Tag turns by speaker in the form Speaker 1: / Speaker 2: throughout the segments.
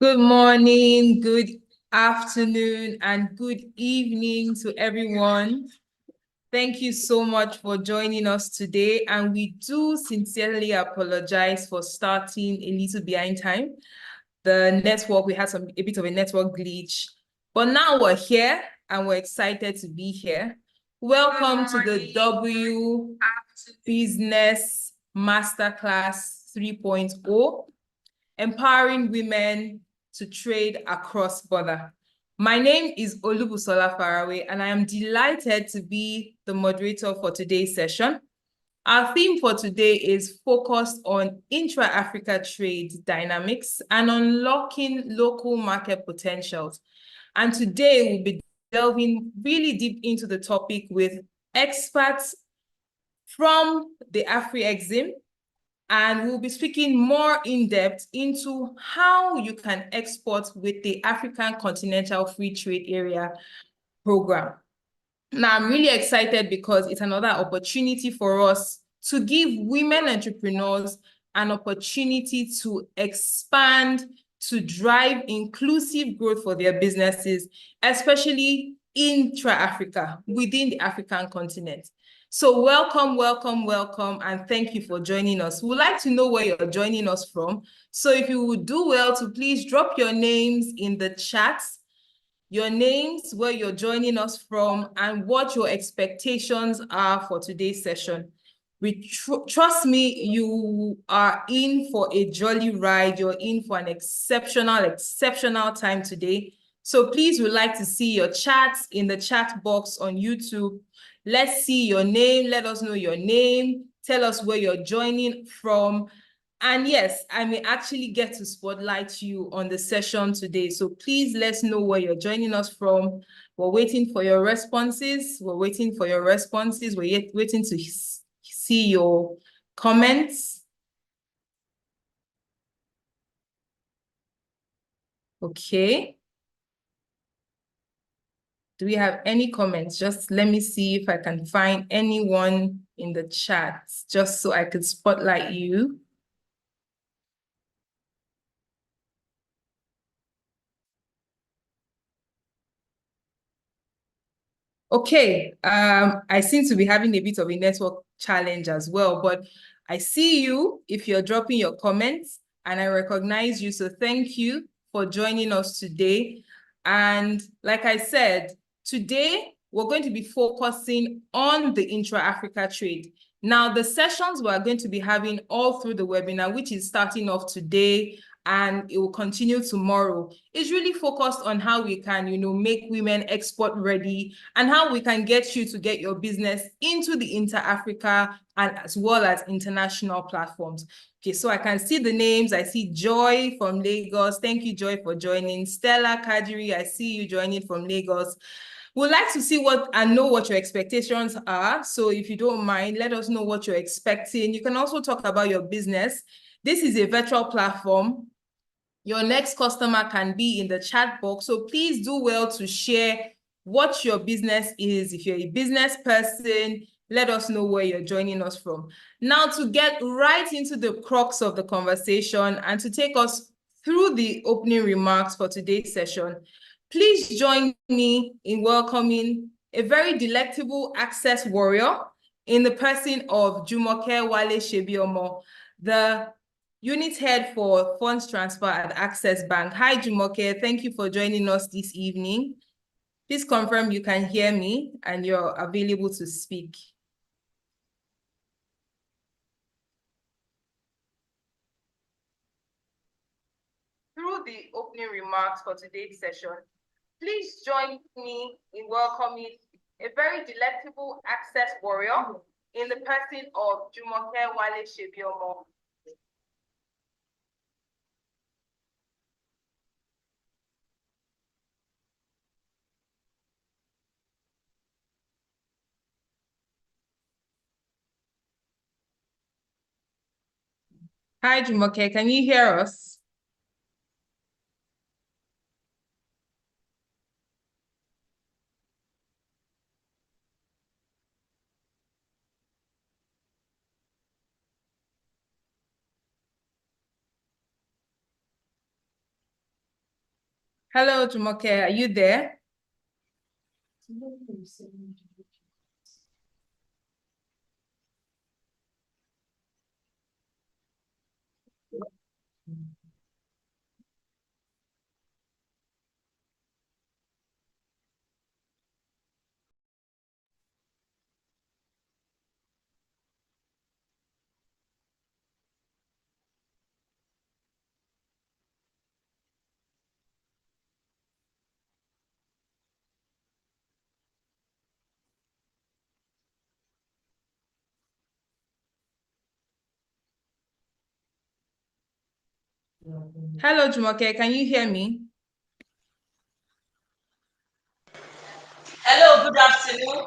Speaker 1: Good morning, good afternoon, and good evening to everyone. Thank you so much for joining us today, and we do sincerely apologize for starting a little behind time. We had a bit of a network glitch, but now we're here and we're excited to be here. Welcome to the W Business Masterclass 3.0, Empowering Women to Trade Across Border. My name is Olubusola Faraway, and I am delighted to be the moderator for today's session. Our theme for today is focused on intra-Africa trade dynamics and unlocking local market potentials. And today we'll be delving really deep into the topic with experts from the AfriExim, and we'll be speaking more in depth into how you can export with the African Continental Free Trade Area program. Now, I'm really excited because it's another opportunity for us to give women entrepreneurs an opportunity to expand, to drive inclusive growth for their businesses, especially intra-Africa, within the African continent. So welcome, welcome, welcome, and thank you for joining us. We'd like to know where you're joining us from. So if you would do well to please drop your names in the chat, your names, where you're joining us from, and what your expectations are for today's session. Trust me, you are in for a jolly ride. You're in for an exceptional time today. So please, we'd like to see your chats in the chat box on YouTube. Let's see your name. Let us know your name. Tell us where you're joining from. And yes, I may actually get to spotlight you on the session today. So please let's know where you're joining us from. We're waiting for your responses. We're waiting for your responses. We're waiting to see your comments. Okay. Do we have any comments? Just let me see if I can find anyone in the chat, just so I could spotlight you. Okay, I seem to be having a bit of a network challenge as well, but I see you if you're dropping your comments, and I recognize you, so thank you for joining us today. And like I said, today we're going to be focusing on the intra-Africa trade. Now, the sessions we're going to be having all through the webinar, which is starting off today, and it will continue tomorrow, is really focused on how we can, make women export ready, and how we can get you to get your business into the inter-Africa and as well as international platforms. Okay, so I can see the names. I see Joy from Lagos. Thank you, Joy, for joining. Stella Kadiri, I see you joining from Lagos. We'd like to see and know what your expectations are. So if you don't mind, let us know what you're expecting. You can also talk about your business. This is a virtual platform. Your next customer can be in the chat box. So please do well to share what your business is. If you're a business person, let us know where you're joining us from. Now, to get right into the crux of the conversation and to take us through the opening remarks for today's session, please join me in welcoming a very delectable access warrior in the person of Jumoke Wale Shebiomo, the Unit Head for Funds Transfer at Access Bank. Hi, Jumoke. Thank you for joining us this evening. Please confirm you can hear me and you're available to speak. Through the opening remarks for today's session, please join me in welcoming a very delectable access warrior in the person of Jumoke Wale Shebiomo. Hi, Jumoke. Can you hear us? Hello, Jumoke, are you there? Hello, Jumoke, can you hear me?
Speaker 2: Hello, good afternoon.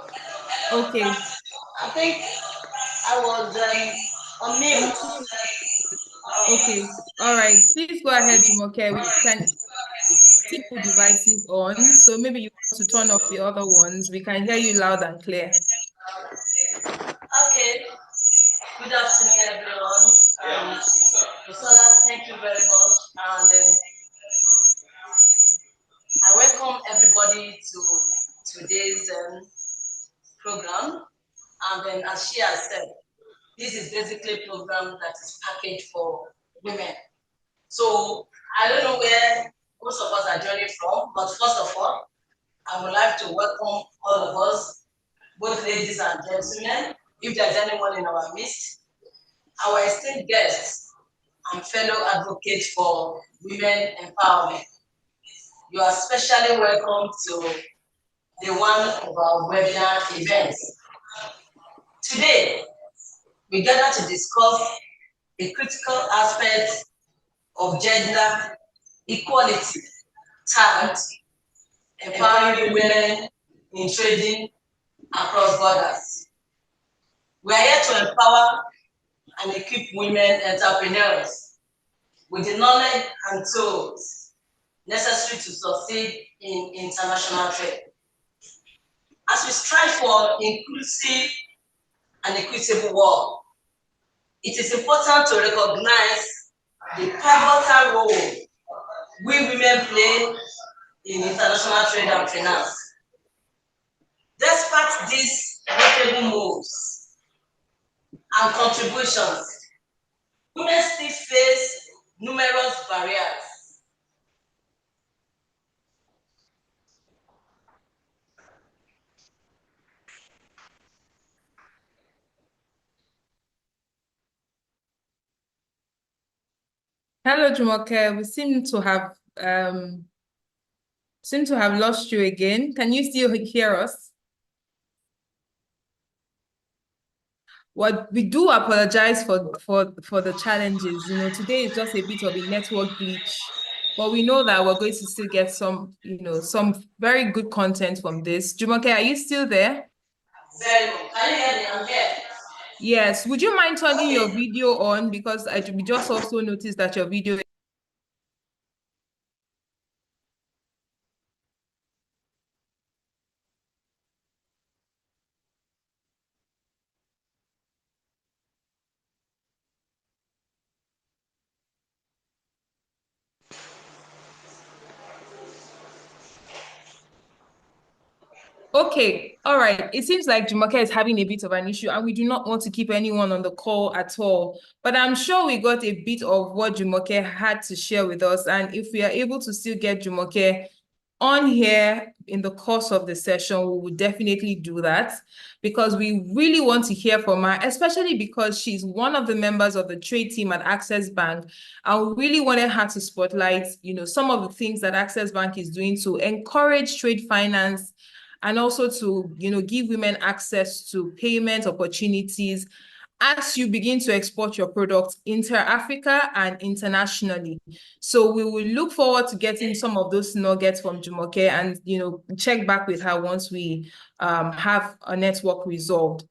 Speaker 1: Okay.
Speaker 2: I think I was on mute.
Speaker 1: Okay. All right. Please go ahead, Jumoke. We can see two devices on, so maybe you want to turn off the other ones. We can hear you loud and clear.
Speaker 2: Okay. Good afternoon, everyone. Busola, thank you very much. And I welcome everybody to today's program. And then, as she has said, this is basically a program that is packaged for women. So I don't know where most of us are joining from, but first of all, I would like to welcome all of us, both ladies and gentlemen, if there's anyone in our midst, our esteemed guests and fellow advocates for women empowerment. You are especially welcome to the one of our webinar events. Today, we gather to discuss a critical aspect of gender equality, tagged empowering women in trading across borders. We are here to empower and equip women entrepreneurs with the knowledge and tools necessary to succeed in international trade. As we strive for inclusive and equitable world, it is important to recognize the pivotal role we women play in international trade and finance. Despite these notable moves and contributions, women still face numerous barriers.
Speaker 1: Hello, Jumoke. We seem to have lost you again. Can you still hear us? Well, we do apologize for the challenges. You know, today is just a bit of a network glitch, but we know that we're going to still get some, some very good content from this. Jumoke, are you still there?
Speaker 2: Very good. Can you hear me? I'm here.
Speaker 1: Yes. Would you mind turning your video on? Because we just also noticed that your video. Okay, all right. It seems like Jumoke is having a bit of an issue, and we do not want to keep anyone on the call at all. But I'm sure we got a bit of what Jumoke had to share with us. And if we are able to still get Jumoke on here in the course of the session, we will definitely do that because we really want to hear from her, especially because she's one of the members of the trade team at Access Bank. And we really wanted her to spotlight, some of the things that Access Bank is doing to encourage trade finance and also to, give women access to payment opportunities as you begin to export your products inter-Africa and internationally. So we will look forward to getting some of those nuggets from Jumoke and, check back with her once we have a network resolved.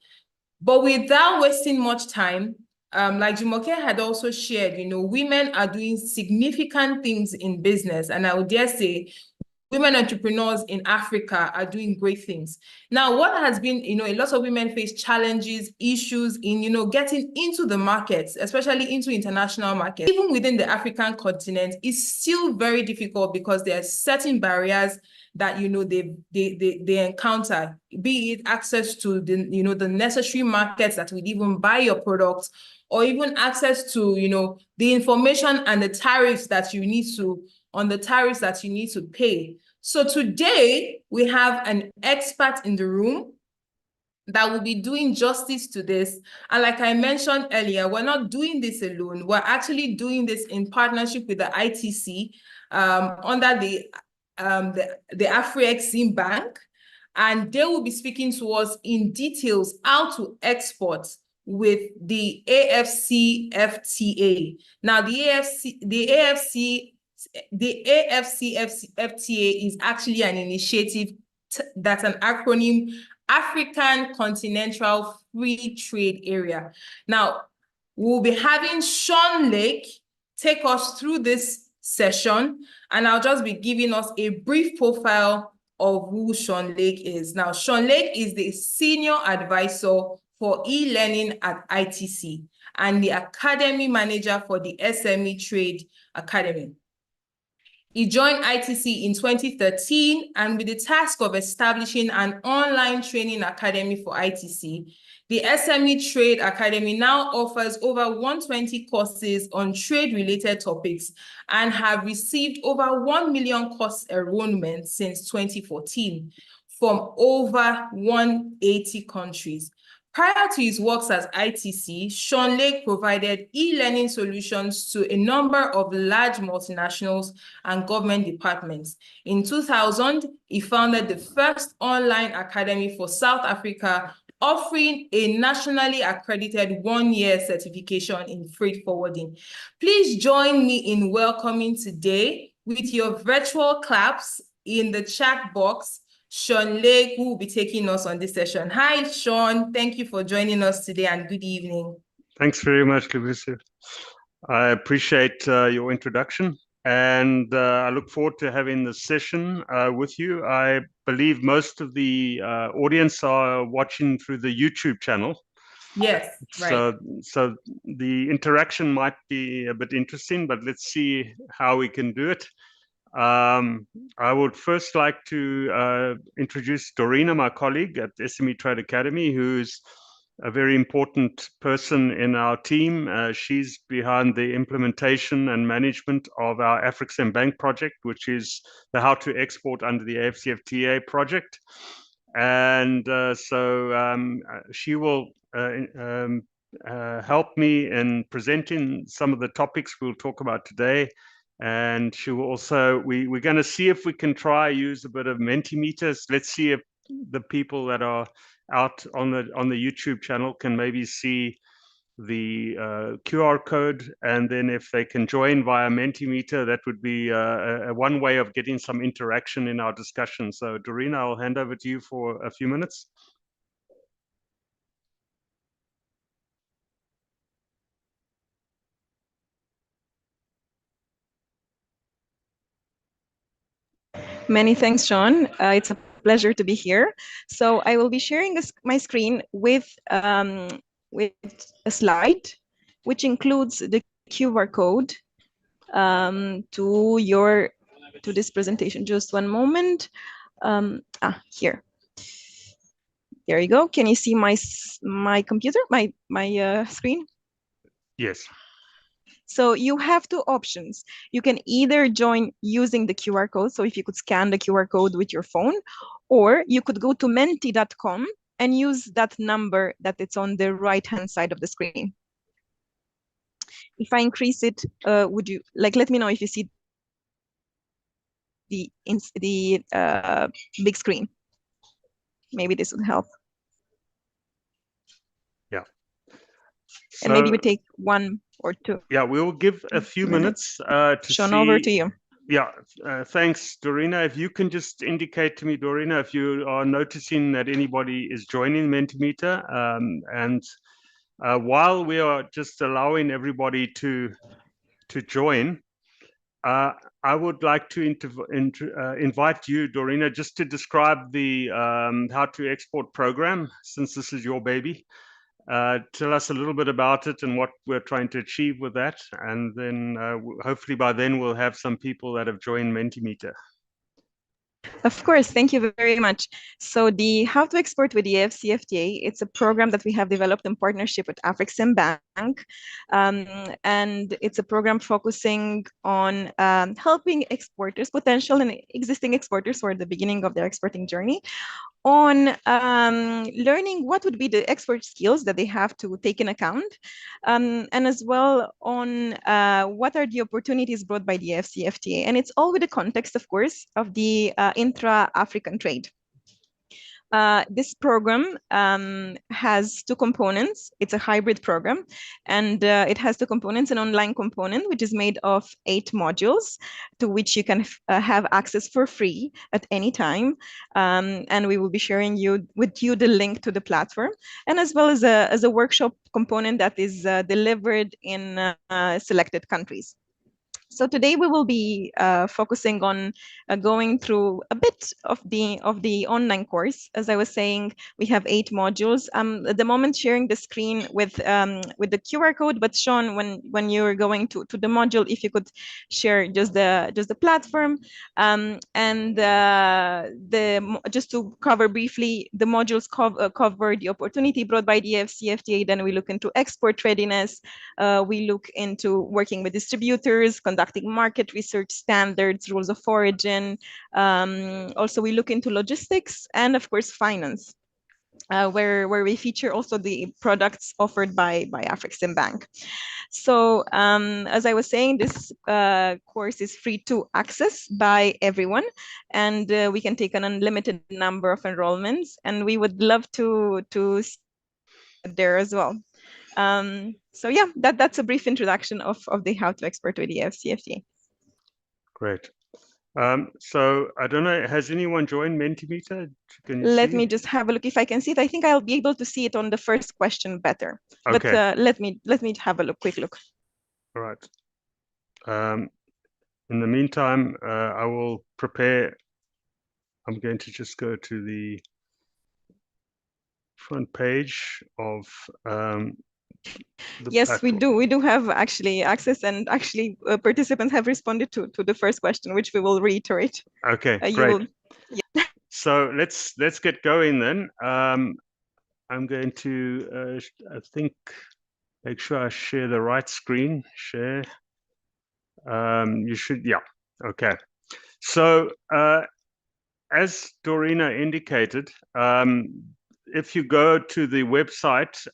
Speaker 1: But without wasting much time, like Jumoke had also shared, women are doing significant things in business. And I would dare say, women entrepreneurs in Africa are doing great things. Now, what has been, a lot of women face challenges, issues in, getting into the markets, especially into international markets. Even within the African continent, is still very difficult because there are certain barriers that, they encounter, be it access to the necessary markets that would even buy your products, or even access to, the information and the tariffs that you need to pay. So today we have an expert in the room that will be doing justice to this. And like I mentioned earlier, we're not doing this alone. We're actually doing this in partnership with the ITC under the AfCFTA Bank. And they will be speaking to us in details how to export with the AfCFTA. Now, the AfCFTA is actually an initiative that's an acronym, African Continental Free Trade Area. Now, we'll be having Sean Lake take us through this session, and I'll just be giving us a brief profile of who Sean Lake is. Now, Sean Lake is the Senior Advisor for e-learning at ITC and the Academy Manager for the SME Trade Academy. He joined ITC in 2013 and with the task of establishing an online training academy for ITC. The SME Trade Academy now offers over 120 courses on trade-related topics and have received over 1 million course enrollments since 2014 from over 180 countries. Prior to his works as ITC, Sean Lake provided e-learning solutions to a number of large multinationals and government departments. In 2000, he founded the first online academy for South Africa, offering a nationally accredited one-year certification in freight forwarding. Please join me in welcoming today with your virtual claps in the chat box, Sean Lake, who will be taking us on this session. Hi, Sean. Thank you for joining us today and good evening.
Speaker 3: Thanks very much, Lucia. I appreciate your introduction and I look forward to having this session with you. I believe most of the audience are watching through the YouTube channel.
Speaker 1: Yes, right.
Speaker 3: So the interaction might be a bit interesting, but let's see how we can do it. I would first like to introduce Dorina, my colleague at SME Trade Academy, who's a very important person in our team. She's behind the implementation and management of our AfCFTA Bank project, which is the How to Export under the AfCFTA project. And she will help me in presenting some of the topics we'll talk about today. And she will also, we're going to see if we can try use a bit of Mentimeters. Let's see if the people that are out on the YouTube channel can maybe see the QR code, and then if they can join via Mentimeter, that would be one way of getting some interaction in our discussion. So Dorina, I'll hand over to you for a few minutes.
Speaker 4: Many thanks, Sean. It's a pleasure to be here. So I will be sharing my screen with a slide, which includes the QR code to this presentation. Just one moment. Here. There you go. Can you see my computer, my screen?
Speaker 3: Yes.
Speaker 4: So you have two options. You can either join using the QR code. So if you could scan the QR code with your phone, or you could go to menti.com and use that number that it's on the right-hand side of the screen. If I increase it, would you let me know if you see the big screen? Maybe this would help.
Speaker 3: Yeah.
Speaker 4: And maybe we take one or two.
Speaker 3: Yeah, we will give a few minutes to
Speaker 4: Sean,
Speaker 3: see.
Speaker 4: over to you.
Speaker 3: Yeah, thanks, Dorina. If you can just indicate to me, Dorina, if you are noticing that anybody is joining Mentimeter, and while we are just allowing everybody to join, I would like to invite you, Dorina, just to describe the how to export program, since this is your baby. Tell us a little bit about it and what we're trying to achieve with that. And then hopefully by then we'll have some people that have joined Mentimeter.
Speaker 4: Of course, thank you very much. So the How to Export with the AfCFTA, it's a program that we have developed in partnership with AfCFTA Bank. And it's a program focusing on helping exporters, potential and existing exporters who are at the beginning of their exporting journey, on learning what would be the export skills that they have to take in account, and as well on what are the opportunities brought by the AfCFTA. And it's all with the context, of course, of the intra-African trade. This program has two components. It's a hybrid program, and it has two components: an online component, which is made of 8 modules, to which you can have access for free at any time. And we will be sharing with you the link to the platform, and as well as a workshop component that is delivered in selected countries. So today we will be focusing on going through a bit of the online course. As I was saying, we have 8 modules. At the moment, sharing the screen with the QR code. But Sean, when you're going to the module, if you could share just the platform, and just to cover briefly, the modules cover the opportunity brought by the AfCFTA. Then we look into export readiness. We look into working with distributors, conducting market research, standards, rules of origin. Also, we look into logistics and, of course, finance, where we feature also the products offered by AfCFTA Bank. So as I was saying, this course is free to access by everyone, and we can take an unlimited number of enrollments, and we would love to see there as well. So yeah, that's a brief introduction of the How to Export with the AfCFTA.
Speaker 3: Great. So I don't know, has anyone joined Mentimeter? Can you
Speaker 4: Let
Speaker 3: see
Speaker 4: me
Speaker 3: it?
Speaker 4: just have a look if I can see it. I think I'll be able to see it on the first question better.
Speaker 3: Okay.
Speaker 4: But let me have a quick look.
Speaker 3: All right. In the meantime, I will prepare. I'm going to just go to the front page of
Speaker 4: Yes,
Speaker 3: platform.
Speaker 4: we do have actually access, and actually participants have responded to the first question, which we will reiterate.
Speaker 3: Okay, great. So let's get going then. I'm going to I think make sure I share the right screen. Share. You should, yeah. Okay. So as Dorina indicated, if you go to the website,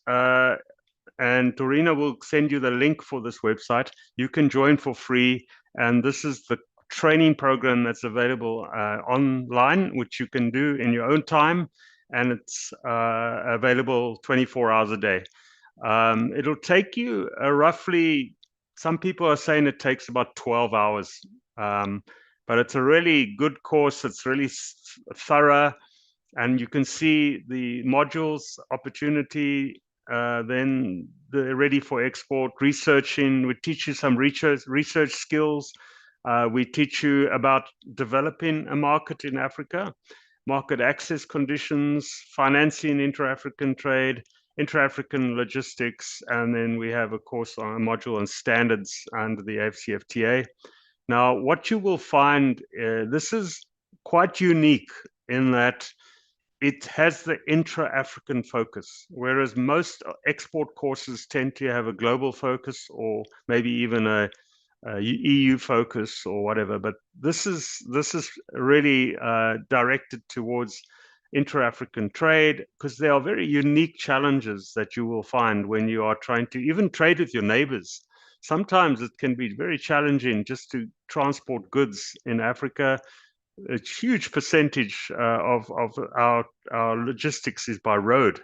Speaker 3: and Dorina will send you the link for this website, you can join for free. And this is the training program that's available online, which you can do in your own time. And it's available 24 hours a day. It'll take you roughly, some people are saying it takes about 12 hours. But it's a really good course. It's really thorough. And you can see the modules, opportunity, then the ready for export, researching. We teach you some research skills. We teach you about developing a market in Africa, market access conditions, financing intra-African trade, intra-African logistics, and then we have a course on a module on standards under the AfCFTA. Now, what you will find, this is quite unique in that it has the intra-African focus, whereas most export courses tend to have a global focus or maybe even a EU focus or whatever. But this is really directed towards intra-African trade, because there are very unique challenges that you will find when you are trying to even trade with your neighbors. Sometimes it can be very challenging just to transport goods in Africa. A huge percentage of our logistics is by road.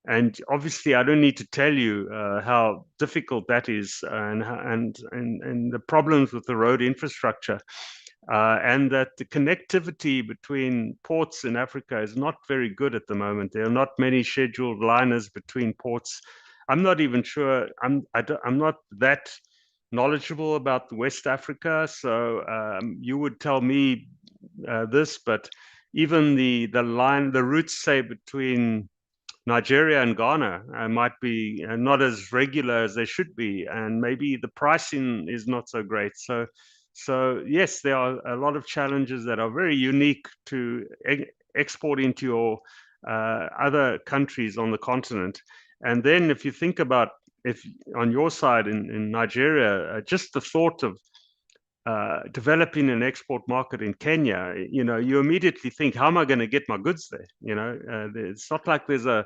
Speaker 3: And obviously, I don't need to tell you how difficult that is, and the problems with the road infrastructure, and that the connectivity between ports in Africa is not very good at the moment. There are not many scheduled liners between ports. I'm not even sure. I'm not that knowledgeable about West Africa, so you would tell me this, but even the routes, say, between Nigeria and Ghana might be not as regular as they should be, and maybe the pricing is not so great. So yes, there are a lot of challenges that are very unique to exporting to your other countries on the continent. And then if you think about, if on your side in Nigeria, just the thought of developing an export market in Kenya, you immediately think, how am I going to get my goods there? It's not like there's a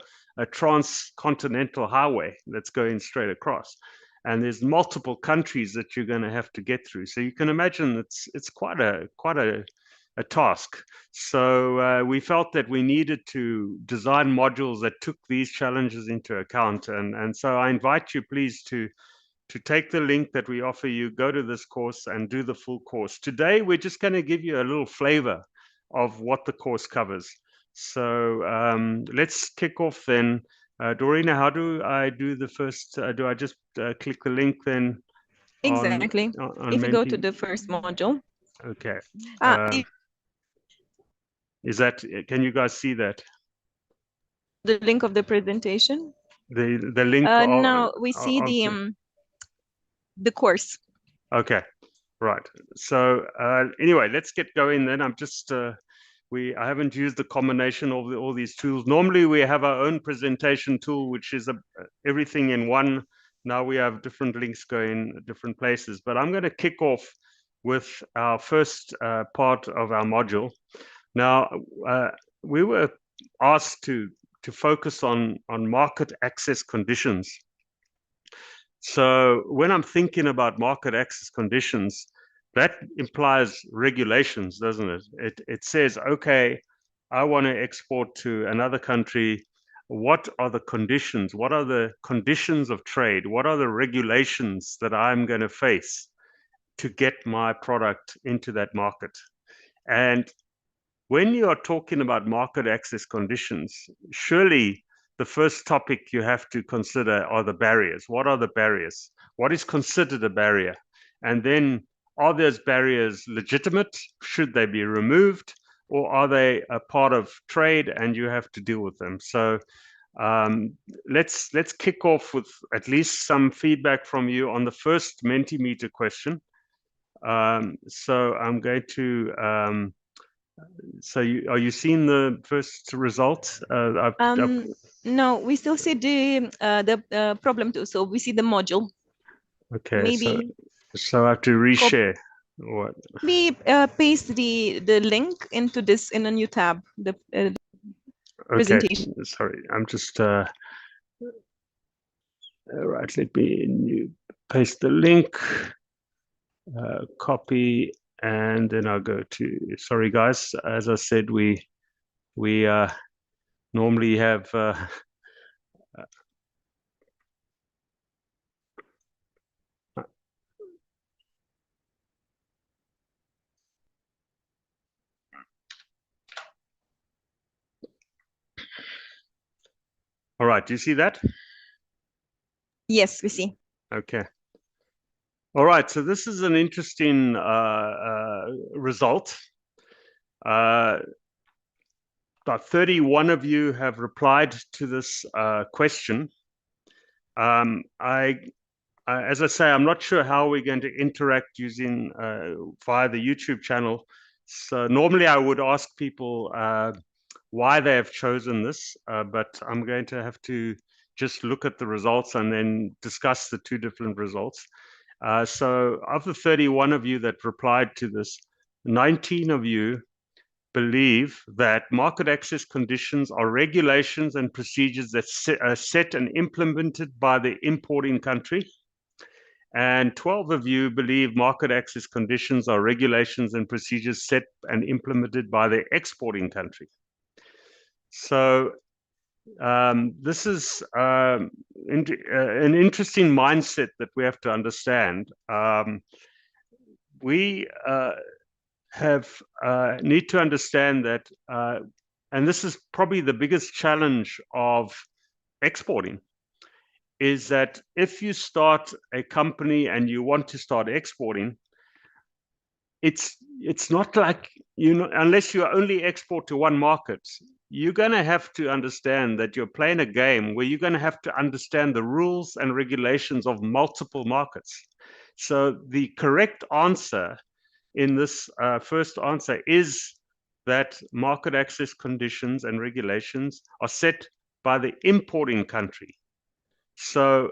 Speaker 3: transcontinental highway that's going straight across, and there's multiple countries that you're going to have to get through. So you can imagine it's quite a task. So we felt that we needed to design modules that took these challenges into account, and so I invite you, please, to take the link that we offer you, go to this course and do the full course. Today, we're just going to give you a little flavor of what the course covers. So let's kick off then. Dorina, how do I do the first? Do I just click the link then?
Speaker 4: Exactly.
Speaker 3: On
Speaker 4: if you go
Speaker 3: Menti?
Speaker 4: to the first module.
Speaker 3: Okay. Is that, can you guys see that?
Speaker 4: The link of the presentation?
Speaker 3: The link?
Speaker 4: No, we see the course.
Speaker 3: Okay, right. So anyway, let's get going then. I'm just, I haven't used the combination of all these tools. Normally we have our own presentation tool, which is everything in one. Now we have different links going different places, but I'm going to kick off with our first part of our module. Now, we were asked to focus on market access conditions. So when I'm thinking about market access conditions, that implies regulations, doesn't it? It says, okay, I want to export to another country. What are the conditions? What are the conditions of trade? What are the regulations that I'm going to face to get my product into that market? And when you are talking about market access conditions, surely the first topic you have to consider are the barriers. What are the barriers? What is considered a barrier? And then, are those barriers legitimate? Should they be removed? Or are they a part of trade and you have to deal with them? So let's kick off with at least some feedback from you on the first Mentimeter question. So I'm going to... So are you seeing the first result?
Speaker 4: No, we still see the problem too. So we see the module.
Speaker 3: Okay,
Speaker 4: maybe
Speaker 3: so I have to reshare. What?
Speaker 4: Maybe paste the link into this in a new tab. The presentation.
Speaker 3: Sorry, I'm just right. Let me paste the link, copy. And then I'll go to, sorry guys, as I said, we normally have all right, do you see that?
Speaker 4: Yes, we see.
Speaker 3: Okay. All right, so this is an interesting result. About 31 of you have replied to this question. As I say, I'm not sure how we're going to interact using via the YouTube channel. So normally I would ask people why they have chosen this, but I'm going to have to just look at the results and then discuss the two different results. So of the 31 of you that replied to this, 19 of you believe that market access conditions are regulations and procedures that are set and implemented by the importing country. And 12 of you believe market access conditions are regulations and procedures set and implemented by the exporting country. So this is an interesting mindset that we have to understand. We need to understand that, and this is probably the biggest challenge of exporting, is that if you start a company and you want to start exporting, it's not like, unless you only export to one market, you're going to have to understand that you're playing a game where you're going to have to understand the rules and regulations of multiple markets. So the correct answer in this first answer is that market access conditions and regulations are set by the importing country. So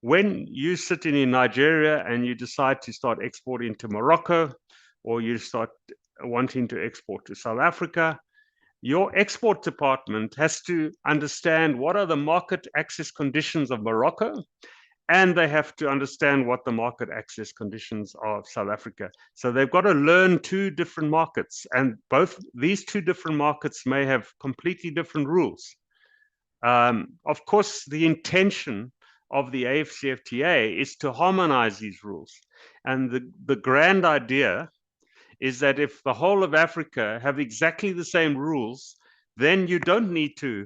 Speaker 3: when you're sitting in Nigeria and you decide to start exporting to Morocco, or you start wanting to export to South Africa, your export department has to understand what are the market access conditions of Morocco, and they have to understand what the market access conditions are of South Africa. So they've got to learn two different markets, and both these two different markets may have completely different rules. Of course, the intention of the AfCFTA is to harmonize these rules. And the grand idea is that if the whole of Africa have exactly the same rules, then you don't need to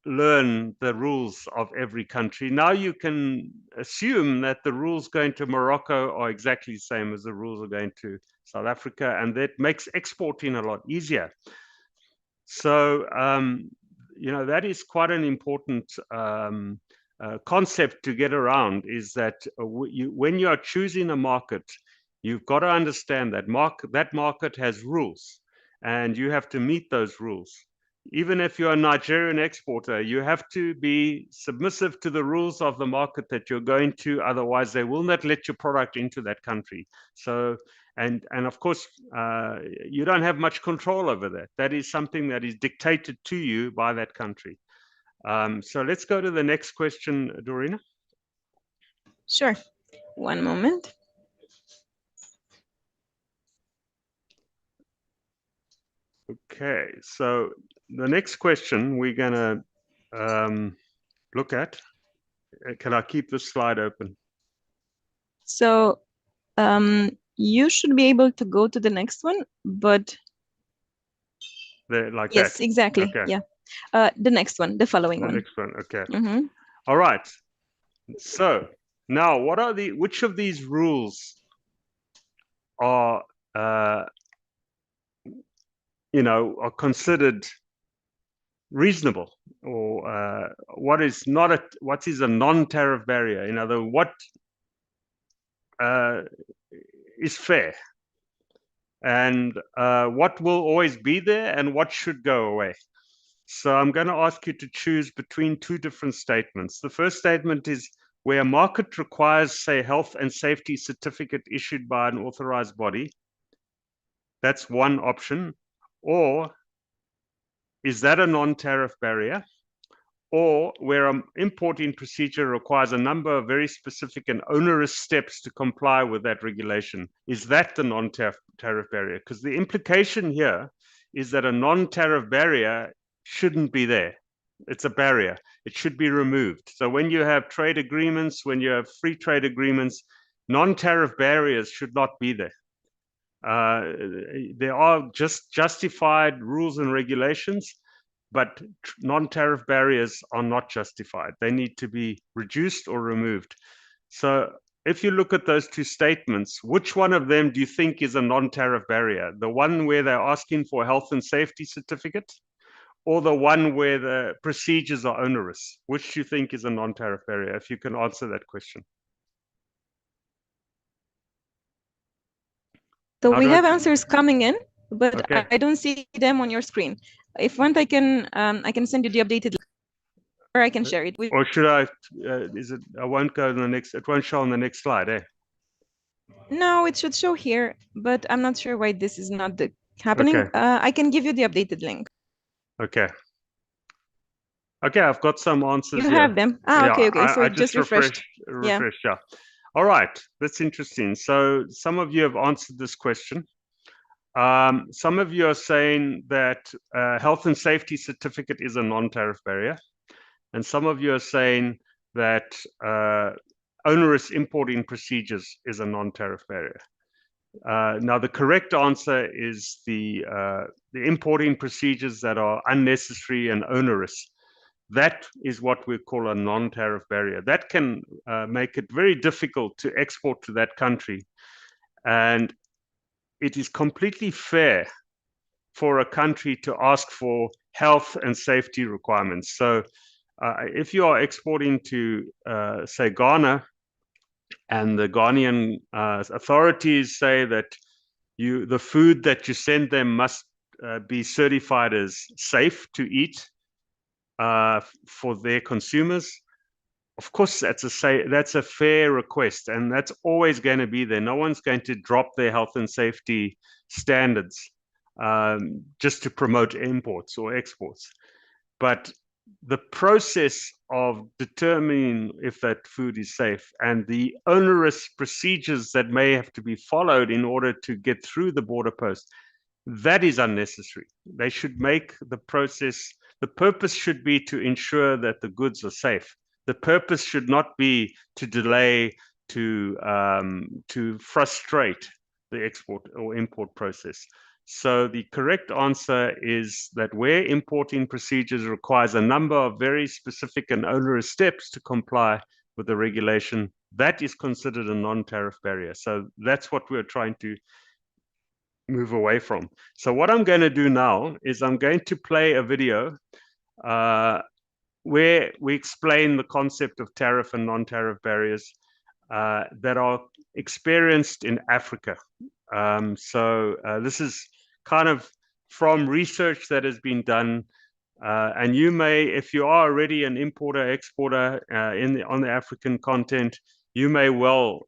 Speaker 3: learn the rules of every country. Now you can assume that the rules going to Morocco are exactly the same as the rules are going to South Africa, and that makes exporting a lot easier. So, that is quite an important concept to get around, is that when you are choosing a market, you've got to understand that that market has rules, and you have to meet those rules. Even if you're a Nigerian exporter, you have to be submissive to the rules of the market that you're going to, otherwise they will not let your product into that country. So, and of course, you don't have much control over that. That is something that is dictated to you by that country. So let's go to the next question, Dorina.
Speaker 4: Sure. One moment.
Speaker 3: Okay, so the next question we're going to look at. Can I keep this slide open?
Speaker 4: So you should be able to go to the next one, but
Speaker 3: like
Speaker 4: yes,
Speaker 3: that.
Speaker 4: exactly.
Speaker 3: Okay.
Speaker 4: Yeah. The next one, the following one.
Speaker 3: The next one. Okay.
Speaker 4: Mm-hmm.
Speaker 3: All right. So now, which of these rules are are considered reasonable, or what is a non-tariff barrier? In other words, what is fair, and what will always be there, and what should go away. So I'm going to ask you to choose between two different statements. The first statement is where a market requires, say, health and safety certificate issued by an authorized body. That's one option. Or is that a non-tariff barrier? Or where an importing procedure requires a number of very specific and onerous steps to comply with that regulation. Is that the non-tariff barrier? Because the implication here is that a non-tariff barrier shouldn't be there. It's a barrier. It should be removed. So when you have trade agreements, when you have free trade agreements, non-tariff barriers should not be there. There are just justified rules and regulations, but non-tariff barriers are not justified. They need to be reduced or removed. So if you look at those two statements, which one of them do you think is a non-tariff barrier? The one where they're asking for a health and safety certificate, or the one where the procedures are onerous? Which do you think is a non-tariff barrier, if you can answer that question?
Speaker 4: So we have answers coming in, but
Speaker 3: okay.
Speaker 4: I don't see them on your screen. If you want, I can send you the updated link, or I can share it.
Speaker 3: Or should I? I won't go in the next. It won't show on the next slide, eh?
Speaker 4: No, it should show here, but I'm not sure why this is not happening.
Speaker 3: Okay.
Speaker 4: I can give you the updated link.
Speaker 3: Okay. Okay, I've got some answers
Speaker 4: You
Speaker 3: here.
Speaker 4: have them. Ah, okay. So
Speaker 3: I
Speaker 4: just refreshed.
Speaker 3: Yeah. All right, that's interesting. So some of you have answered this question. Some of you are saying that health and safety certificate is a non-tariff barrier. And some of you are saying that onerous importing procedures is a non-tariff barrier. Now, the correct answer is the importing procedures that are unnecessary and onerous. That is what we call a non-tariff barrier. That can make it very difficult to export to that country. And it is completely fair for a country to ask for health and safety requirements. So if you are exporting to, say, Ghana, and the Ghanaian authorities say that the food that you send them must be certified as safe to eat for their consumers, of course, that's a fair request, and that's always going to be there. No one's going to drop their health and safety standards just to promote imports or exports. But the process of determining if that food is safe and the onerous procedures that may have to be followed in order to get through the border post, that is unnecessary. They should make the process, the purpose should be to ensure that the goods are safe. The purpose should not be to delay, to frustrate the export or import process. So the correct answer is that where importing procedures requires a number of very specific and onerous steps to comply with the regulation, that is considered a non-tariff barrier. So that's what we're trying to move away from. So what I'm going to do now is I'm going to play a video where we explain the concept of tariff and non-tariff barriers that are experienced in Africa. This is kind of from research that has been done, and you may, if you are already an importer, exporter on the African continent, you may well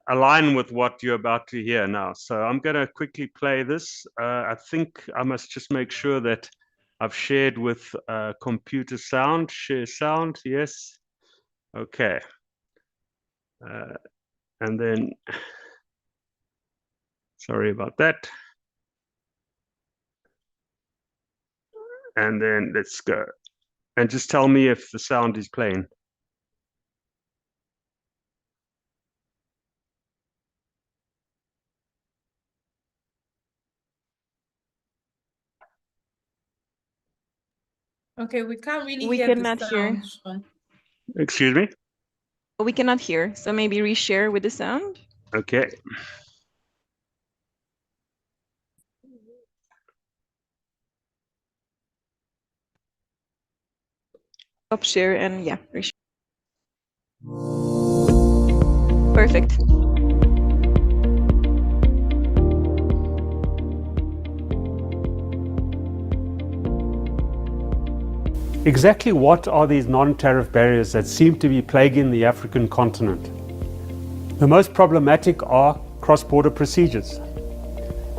Speaker 3: align with what you're about to hear now. So I'm going to quickly play this. I think I must just make sure that I've shared with computer sound. Share sound, yes. Okay. And then, sorry about that. And then let's go. And just tell me if the sound is playing.
Speaker 1: Okay, we can't really
Speaker 4: We
Speaker 1: hear
Speaker 4: cannot
Speaker 1: the
Speaker 4: hear.
Speaker 1: sound, Sean.
Speaker 3: Excuse me?
Speaker 4: We cannot hear, so maybe reshare with the sound.
Speaker 3: Okay.
Speaker 4: Stop share and yeah, reshare. Perfect.
Speaker 5: Exactly what are these non-tariff barriers that seem to be plaguing the African continent? The most problematic are cross-border procedures.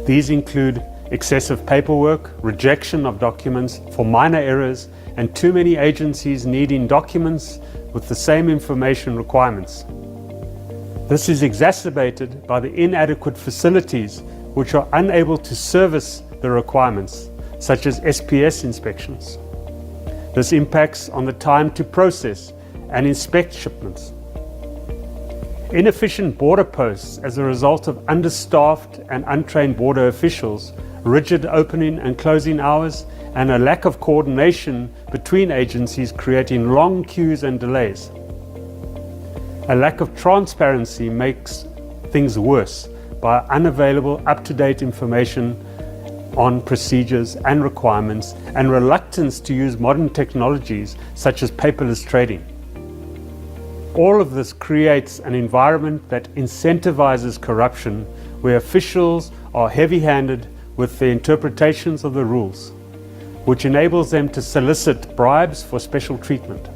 Speaker 5: These include excessive paperwork, rejection of documents for minor errors, and too many agencies needing documents with the same information requirements. This is exacerbated by the inadequate facilities which are unable to service the requirements, such as SPS inspections. This impacts on the time to process and inspect shipments. Inefficient border posts as a result of understaffed and untrained border officials, rigid opening and closing hours, and a lack of coordination between agencies, creating long queues and delays. A lack of transparency makes things worse by unavailable up-to-date information on procedures and requirements, and reluctance to use modern technologies such as paperless trading. All of this creates an environment that incentivizes corruption, where officials are heavy-handed with the interpretations of the rules, which enables them to solicit bribes for special treatment.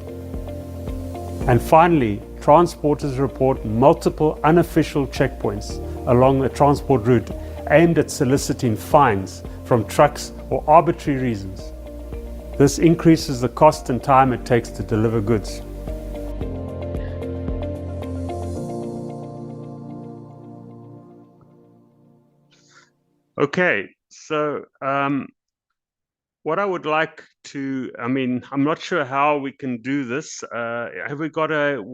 Speaker 5: And finally, transporters report multiple unofficial checkpoints along the transport route aimed at soliciting fines from trucks or arbitrary reasons. This increases the cost and time it takes to deliver goods.
Speaker 3: Okay, so what I would like to, I'm not sure how we can do this. Have we got a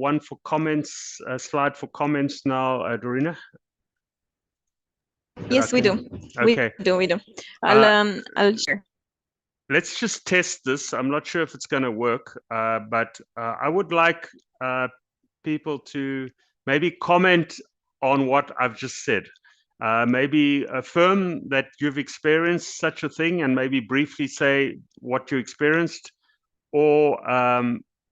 Speaker 3: slide for comments now, Dorina?
Speaker 4: Yes, we do.
Speaker 3: Okay.
Speaker 4: We do. I'll share.
Speaker 3: let's just test this. I'm not sure if it's going to work, but I would like people to maybe comment on what I've just said. Maybe affirm that you've experienced such a thing and maybe briefly say what you experienced. Or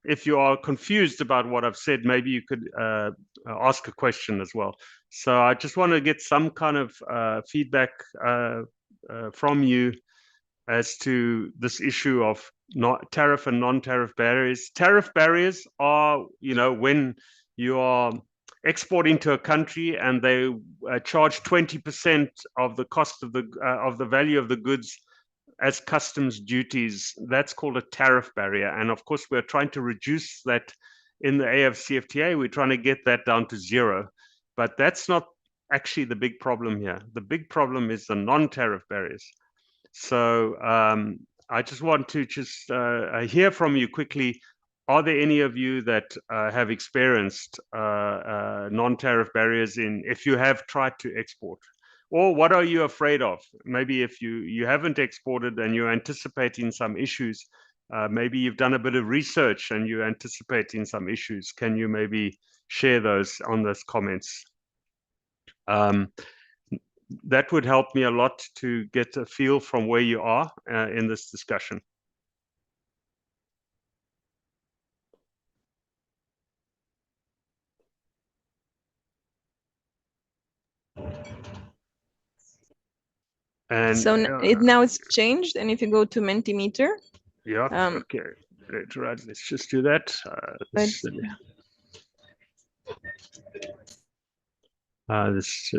Speaker 3: if you are confused about what I've said, maybe you could ask a question as well. So I just want to get some kind of feedback from you as to this issue of tariff and non-tariff barriers. Tariff barriers are, when you are exporting to a country and they charge 20% of the cost of the value of the goods as customs duties. That's called a tariff barrier. And of course, we're trying to reduce that in the AfCFTA. We're trying to get that down to zero. But that's not actually the big problem here. The big problem is the non-tariff barriers. So I just want to hear from you quickly. Are there any of you that have experienced non-tariff barriers if you have tried to export? Or what are you afraid of? Maybe if you haven't exported and you're anticipating some issues, maybe you've done a bit of research and you're anticipating some issues. Can you maybe share those on those comments? That would help me a lot to get a feel from where you are in this discussion. And
Speaker 4: so now it's changed, and if you go to Mentimeter,
Speaker 3: yeah, okay, right. Let's just do that. This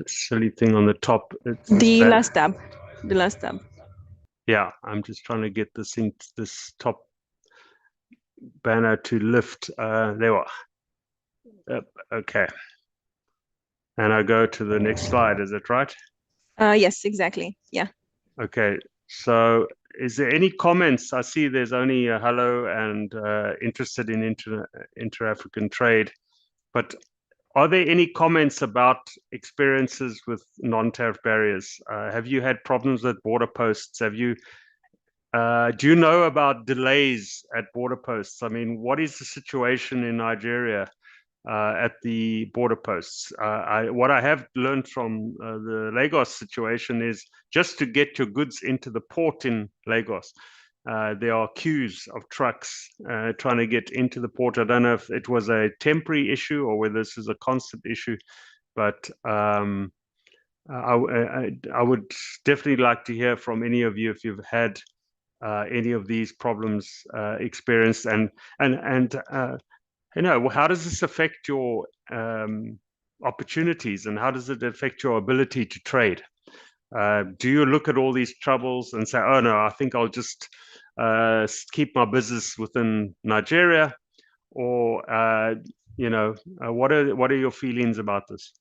Speaker 3: silly thing on the top.
Speaker 4: The last tab.
Speaker 3: Yeah, I'm just trying to get this top banner to lift. There we are. Okay. And I go to the next slide, is that right?
Speaker 4: Yes, exactly. Yeah.
Speaker 3: Okay. So is there any comments? I see there's only a hello and interested in intra-African trade, but are there any comments about experiences with non-tariff barriers? Have you had problems with border posts? Have you do you know about delays at border posts? I mean, what is the situation in Nigeria at the border posts? What I have learned from the Lagos situation is just to get your goods into the port in Lagos, there are queues of trucks trying to get into the port. I don't know if it was a temporary issue or whether this is a constant issue, but I would definitely like to hear from any of you if you've had any of these problems experienced, and how does this affect your opportunities, and how does it affect your ability to trade? Do you look at all these troubles and say, oh no, I think I'll just keep my business within Nigeria? Or what are your feelings about this?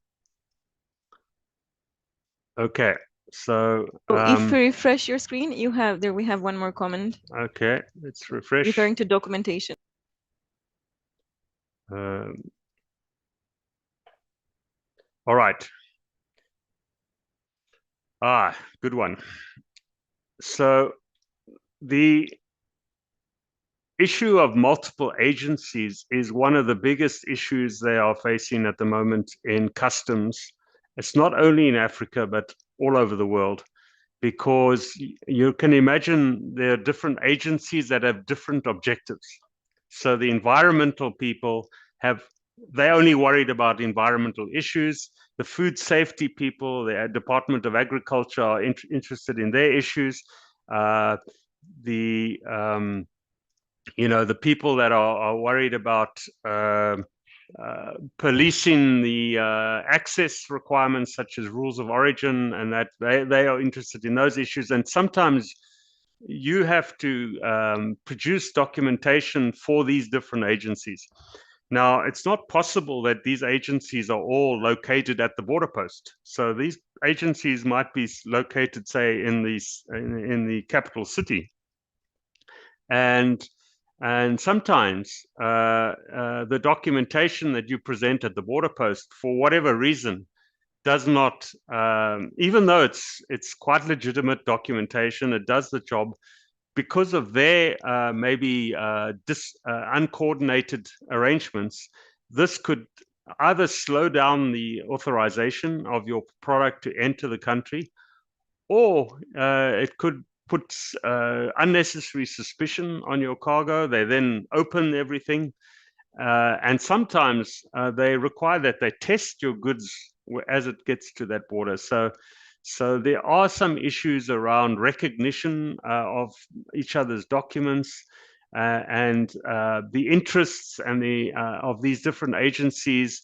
Speaker 3: Okay, so
Speaker 4: if you refresh your screen, we have one more comment.
Speaker 3: Okay, let's refresh.
Speaker 4: Referring to documentation.
Speaker 3: All right. Good one. So the issue of multiple agencies is one of the biggest issues they are facing at the moment in customs. It's not only in Africa, but all over the world, because you can imagine there are different agencies that have different objectives. So the environmental people they're only worried about environmental issues. The food safety people, the Department of Agriculture, are interested in their issues. The people that are worried about policing the access requirements, such as rules of origin, and that they are interested in those issues. And sometimes you have to produce documentation for these different agencies. Now, it's not possible that these agencies are all located at the border post. So these agencies might be located, say, in the capital city. And sometimes the documentation that you present at the border post, for whatever reason, does not, even though it's quite legitimate documentation, it does the job, because of their maybe uncoordinated arrangements, this could either slow down the authorization of your product to enter the country, or it could put unnecessary suspicion on your cargo. They then open everything, and sometimes they require that they test your goods as it gets to that border. So there are some issues around recognition of each other's documents, and the interests and of these different agencies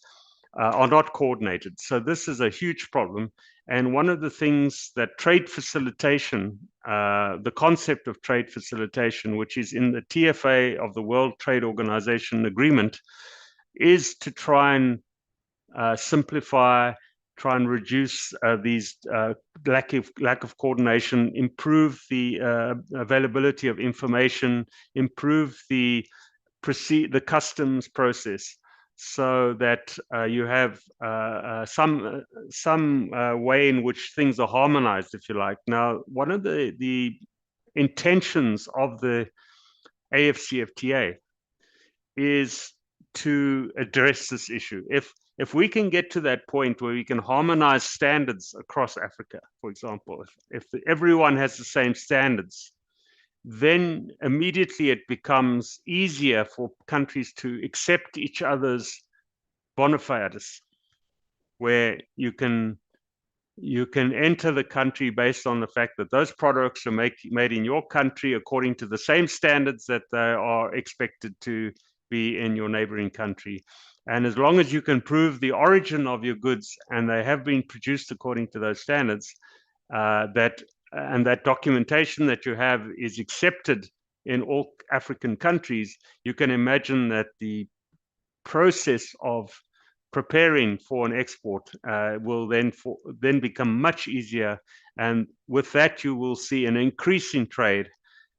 Speaker 3: are not coordinated. So this is a huge problem. And one of the things that trade facilitation, the concept of trade facilitation, which is in the TFA of the World Trade Organization agreement, is to try and simplify, try and reduce these lack of coordination, improve the availability of information, improve the customs process, so that you have some way in which things are harmonized, if you like. Now, one of the intentions of the AfCFTA is to address this issue. If we can get to that point where we can harmonize standards across Africa, for example, if everyone has the same standards, then immediately it becomes easier for countries to accept each other's bona fides, where you can enter the country based on the fact that those products are made in your country according to the same standards that they are expected to be in your neighboring country. And as long as you can prove the origin of your goods and they have been produced according to those standards, that documentation that you have is accepted in all African countries, you can imagine that the process of preparing for an export will then become much easier. And with that, you will see an increase in trade,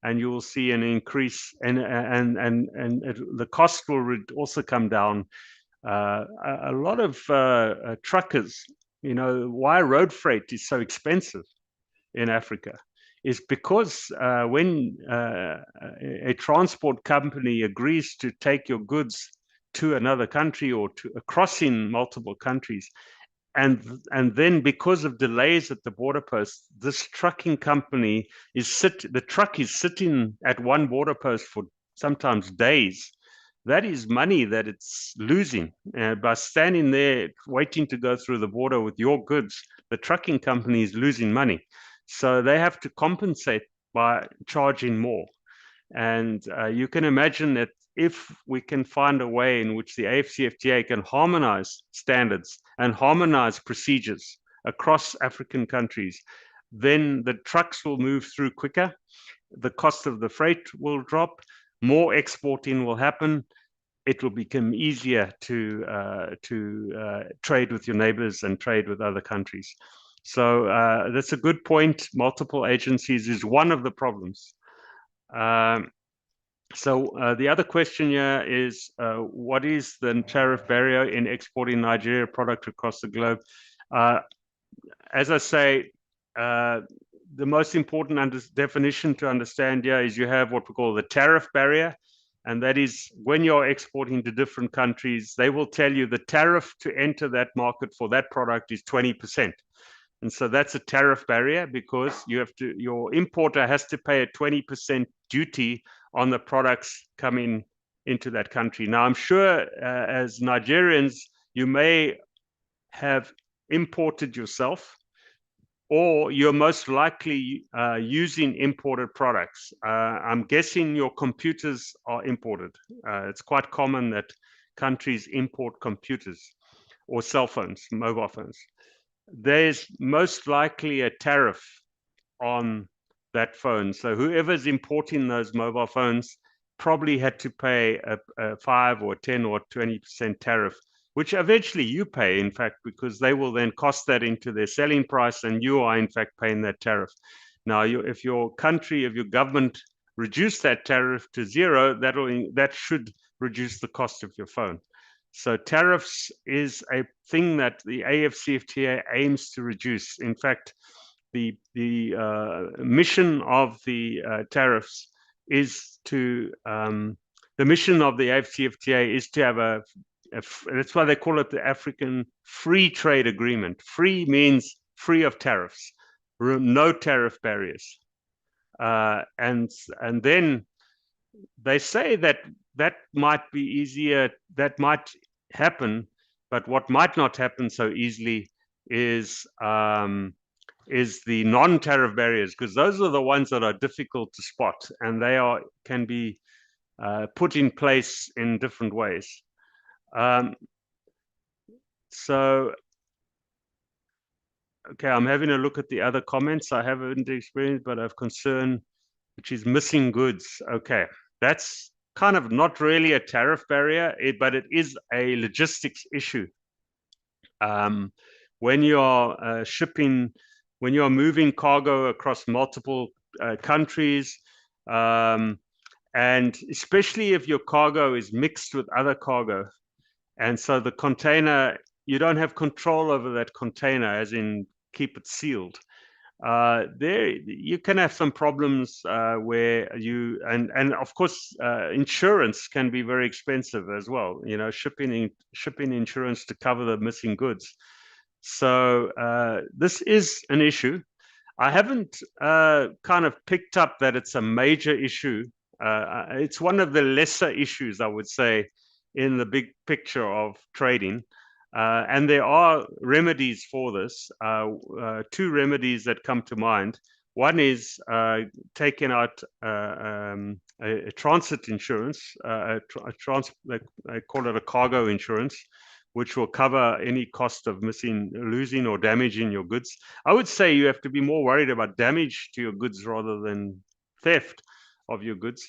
Speaker 3: and you will see an increase, and the cost will also come down. A lot of truckers, why road freight is so expensive in Africa is because when a transport company agrees to take your goods to another country or to crossing multiple countries, and then because of delays at the border post, this trucking company the truck is sitting at one border post for sometimes days. That is money that it's losing by standing there waiting to go through the border with your goods. The trucking company is losing money, so they have to compensate by charging more. And you can imagine that if we can find a way in which the AfCFTA can harmonize standards and harmonize procedures across African countries, then the trucks will move through quicker, the cost of the freight will drop, more exporting will happen, it will become easier to trade with your neighbors and trade with other countries. So that's a good point. Multiple agencies is one of the problems. So the other question here is, what is the tariff barrier in exporting Nigeria product across the globe? As I say, the most important definition to understand here is you have what we call the tariff barrier, and that is when you're exporting to different countries, they will tell you the tariff to enter that market for that product is 20%. And so that's a tariff barrier because your importer has to pay a 20% duty on the products coming into that country. Now, I'm sure as Nigerians, you may have imported yourself, or you're most likely using imported products. I'm guessing your computers are imported. It's quite common that countries import computers or cell phones, mobile phones. There's most likely a tariff on that phone. So whoever's importing those mobile phones probably had to pay a 5 or 10 or 20% tariff, which eventually you pay, in fact, because they will then cost that into their selling price, and you are, in fact, paying that tariff. Now, if your government reduce that tariff to zero, that should reduce the cost of your phone. So tariffs is a thing that the AfCFTA aims to reduce. In fact, the mission of the tariffs is to the mission of the AfCFTA is to have that's why they call it the African Free Trade Agreement. Free means free of tariffs, no tariff barriers, and then they say that might be easier, that might happen, but what might not happen so easily is the non-tariff barriers, because those are the ones that are difficult to spot, and they can be put in place in different ways. So, okay, I'm having a look at the other comments. I haven't experienced, but I have concern, which is missing goods. Okay, that's kind of not really a tariff barrier, but it is a logistics issue. When you are shipping, when you are moving cargo across multiple countries, and especially if your cargo is mixed with other cargo, and so the container, you don't have control over that container, as in keep it sealed. There you can have some problems where you and of course insurance can be very expensive as well. You know, shipping insurance to cover the missing goods. So this is an issue. I haven't kind of picked up that it's a major issue. It's one of the lesser issues, I would say, in the big picture of trading. And there are remedies for this. Two remedies that come to mind. One is taking out a transit insurance, they call it a cargo insurance, which will cover any cost of missing, losing, or damaging your goods. I would say you have to be more worried about damage to your goods rather than theft of your goods.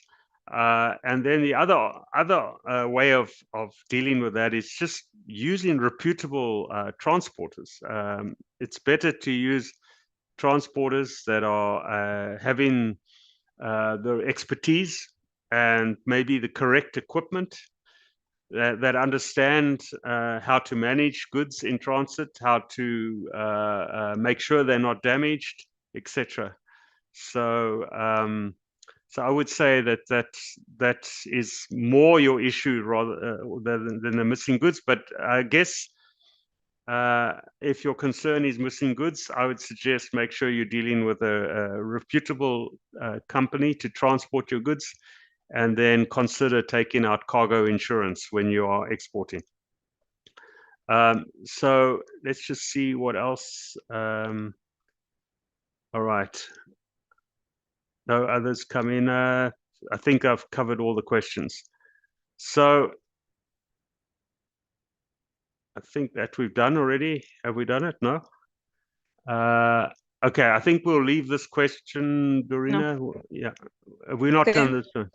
Speaker 3: And then the other way of dealing with that is just using reputable transporters. It's better to use transporters that are having the expertise and maybe the correct equipment, that understand how to manage goods in transit, how to make sure they're not damaged, etc. So I would say that is more your issue rather than the missing goods. But I guess if your concern is missing goods, I would suggest make sure you're dealing with a reputable company to transport your goods, and then consider taking out cargo insurance when you are exporting. So let's just see what else. All right. No others come in. I think I've covered all the questions. So I think that we've done already. Have we done it? No? Okay, I think we'll leave this question, Dorina. No. Yeah, have we not done this one?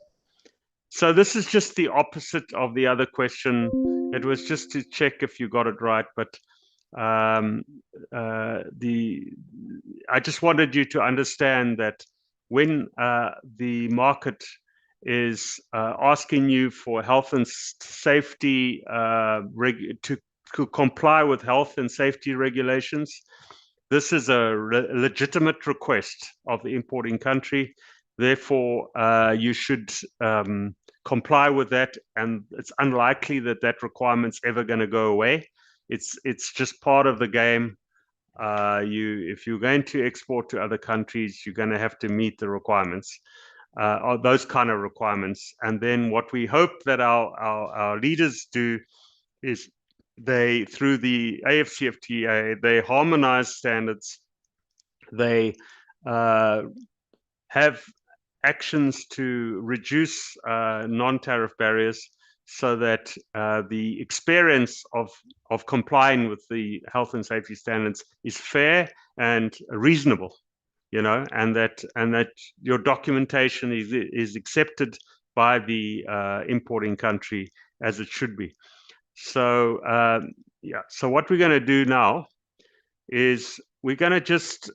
Speaker 3: So this is just the opposite of the other question. It was just to check if you got it right, but I just wanted you to understand that when the market is asking you for health and safety to comply with health and safety regulations, this is a legitimate request of the importing country. Therefore, you should comply with that, and it's unlikely that that requirement's ever going to go away. It's just part of the game. If you're going to export to other countries, you're going to have to meet the requirements, or those kind of requirements. And then what we hope that our leaders do is they, through the AfCFTA, they harmonize standards. They have actions to reduce non-tariff barriers, so that the experience of complying with the health and safety standards is fair and reasonable, you know, and that your documentation is accepted by the importing country as it should be. So yeah, so what we're going to do now is we're going to just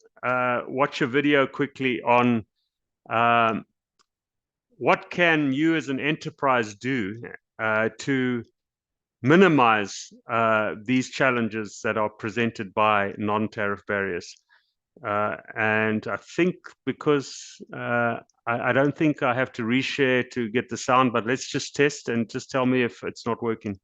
Speaker 3: watch a video quickly on what can you as an enterprise do to minimize these challenges that are presented by non-tariff barriers. And I think because I don't think I have to reshare to get the sound, but let's just test and just tell me if it's not working.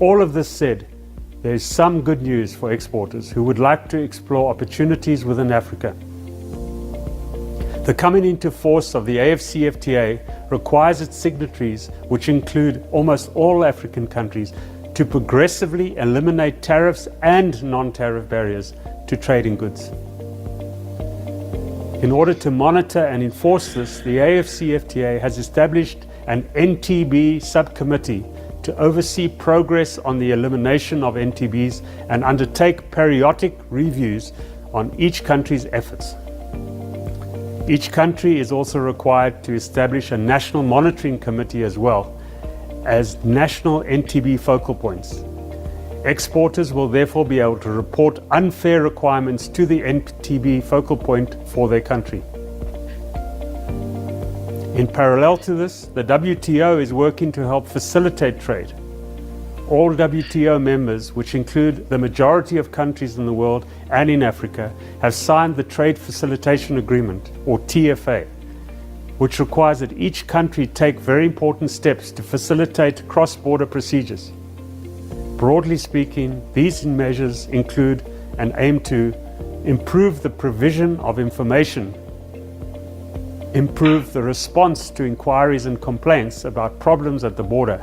Speaker 5: All of this said, there is some good news for exporters who would like to explore opportunities within Africa. The coming into force of the AfCFTA requires its signatories, which include almost all African countries, to progressively eliminate tariffs and non-tariff barriers to trading goods. In order to monitor and enforce this, the AfCFTA has established an NTB subcommittee to oversee progress on the elimination of NTBs and undertake periodic reviews on each country's efforts. Each country is also required to establish a national monitoring committee as well as national NTB focal points. Exporters will therefore be able to report unfair requirements to the NTB focal point for their country. In parallel to this, the WTO is working to help facilitate trade. All WTO members, which include the majority of countries in the world and in Africa, have signed the Trade Facilitation Agreement, or TFA, which requires that each country take very important steps to facilitate cross-border procedures. Broadly speaking, these measures include and aim to improve the provision of information, improve the response to inquiries and complaints about problems at the border,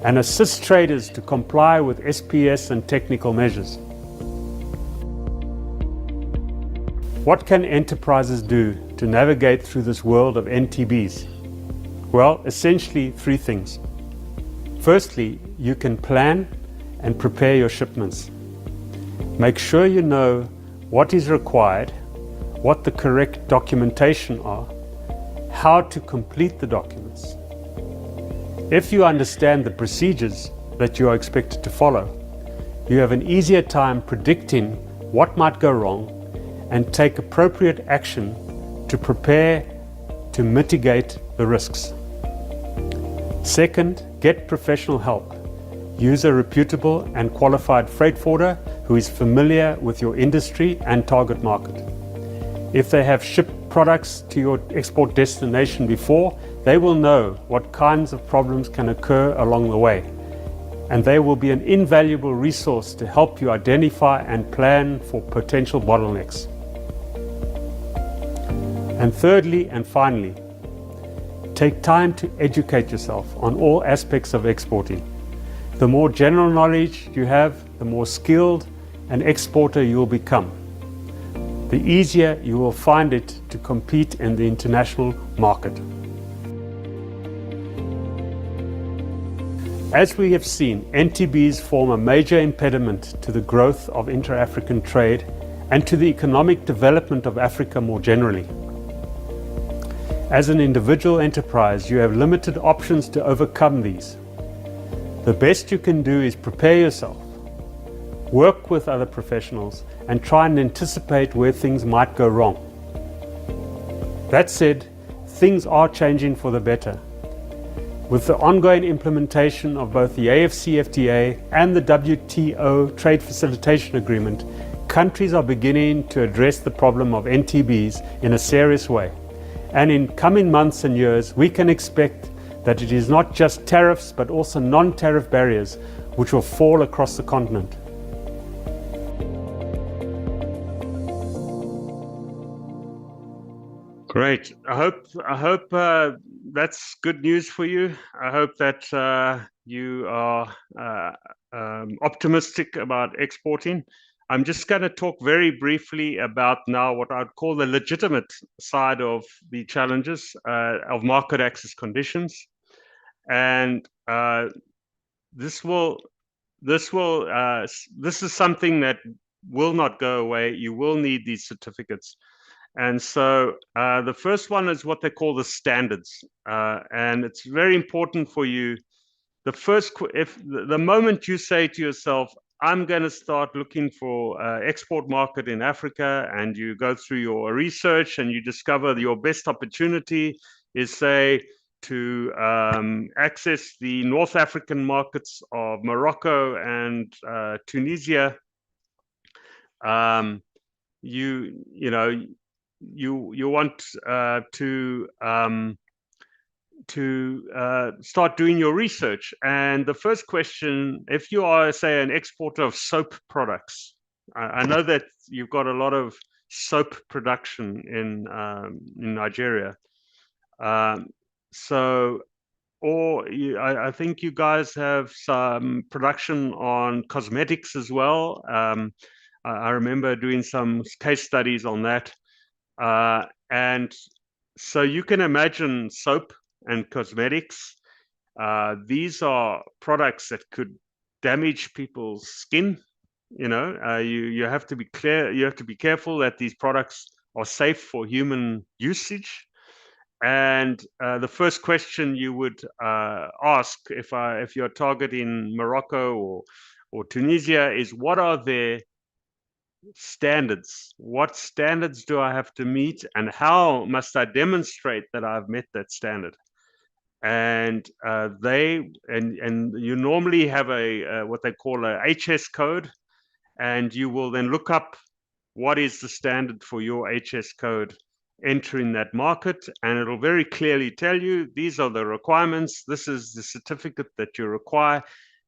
Speaker 5: and assist traders to comply with SPS and technical measures. What can enterprises do to navigate through this world of NTBs? Well, essentially 3 things. Firstly, you can plan and prepare your shipments. Make sure you know what is required, what the correct documentation are, how to complete the documents. If you understand the procedures that you are expected to follow, you have an easier time predicting what might go wrong and take appropriate action to prepare to mitigate the risks. Second, get professional help. Use a reputable and qualified freight forwarder who is familiar with your industry and target market. If they have shipped products to your export destination before, they will know what kinds of problems can occur along the way, and they will be an invaluable resource to help you identify and plan for potential bottlenecks. And thirdly and finally, take time to educate yourself on all aspects of exporting. The more general knowledge you have, the more skilled an exporter you will become. The easier you will find it to compete in the international market. As we have seen, NTBs form a major impediment to the growth of intra-African trade and to the economic development of Africa more generally. As an individual enterprise, you have limited options to overcome these. The best you can do is prepare yourself, work with other professionals, and try and anticipate where things might go wrong. That said, things are changing for the better. With the ongoing implementation of both the AfCFTA and the WTO Trade Facilitation Agreement, countries are beginning to address the problem of NTBs in a serious way. And in coming months and years, we can expect that it is not just tariffs, but also non-tariff barriers which will fall across the continent.
Speaker 3: Great. I hope that's good news for you. I hope that you are optimistic about exporting. I'm just going to talk very briefly about now what I'd call the legitimate side of the challenges of market access conditions, and this is something that will not go away. You will need these certificates. And so the first one is what they call the standards, and it's very important for you. The moment you say to yourself, I'm going to start looking for export market in Africa, and you go through your research and you discover your best opportunity is, say, to access the North African markets of Morocco and Tunisia. You want to start doing your research. And the first question, if you are, say, an exporter of soap products, I know that you've got a lot of soap production in Nigeria. I think you guys have some production on cosmetics as well. I remember doing some case studies on that. And so you can imagine soap and cosmetics. These are products that could damage people's skin. You have to be clear. You have to be careful that these products are safe for human usage. And the first question you would ask if you're targeting Morocco or Tunisia is, what are their standards? What standards do I have to meet, and how must I demonstrate that I've met that standard? And you normally have a what they call a HS code, and you will then look up what is the standard for your HS code entering that market, and it'll very clearly tell you these are the requirements, this is the certificate that you require.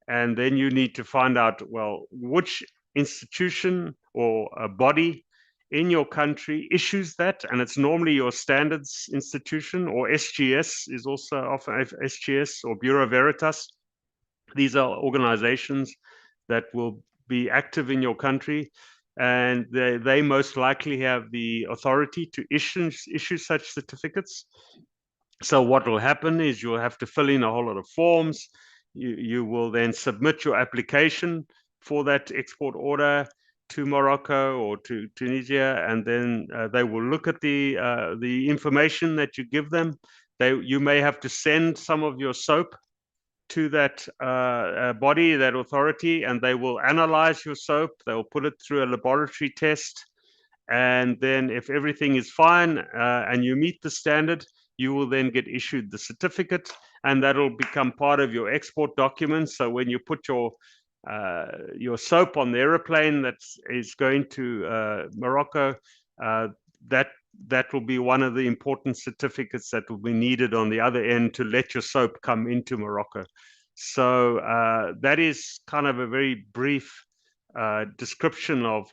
Speaker 3: And then you need to find out, well, which institution or a body in your country issues that, and it's normally your standards institution, or SGS is also often SGS, or Bureau Veritas. These are organizations that will be active in your country, and they most likely have the authority to issue such certificates. So what will happen is you'll have to fill in a whole lot of forms. You will then submit your application for that export order to Morocco or to Tunisia, and then they will look at the information that you give them. You may have to send some of your soap to that body, that authority, and they will analyze your soap. They'll put it through a laboratory test, and then if everything is fine and you meet the standard, you will then get issued the certificate, and that'll become part of your export documents. So when you put your soap on the aeroplane that is going to Morocco, that will be one of the important certificates that will be needed on the other end to let your soap come into Morocco. So that is kind of a very brief description of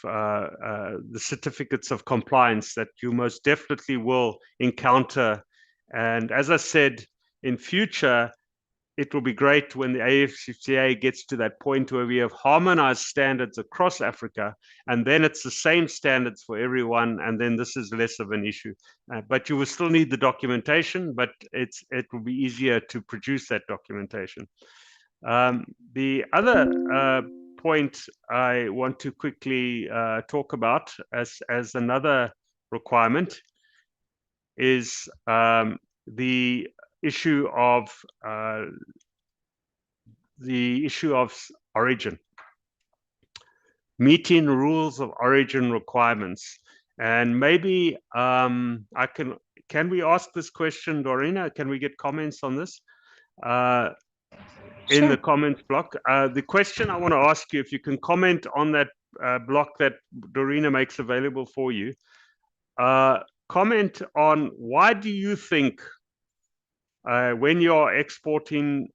Speaker 3: the certificates of compliance that you most definitely will encounter. And as I said, in future, it will be great when the AfCFTA gets to that point where we have harmonized standards across Africa, and then it's the same standards for everyone, and then this is less of an issue. But you will still need the documentation, but it will be easier to produce that documentation. The other point I want to quickly talk about as another requirement is the issue of origin, meeting rules of origin requirements. And maybe can we ask this question, Dorina? Can we get comments on this in the comments block? The question I want to ask you, if you can comment on that block that Dorina makes available for you, comment on why do you think when you're exporting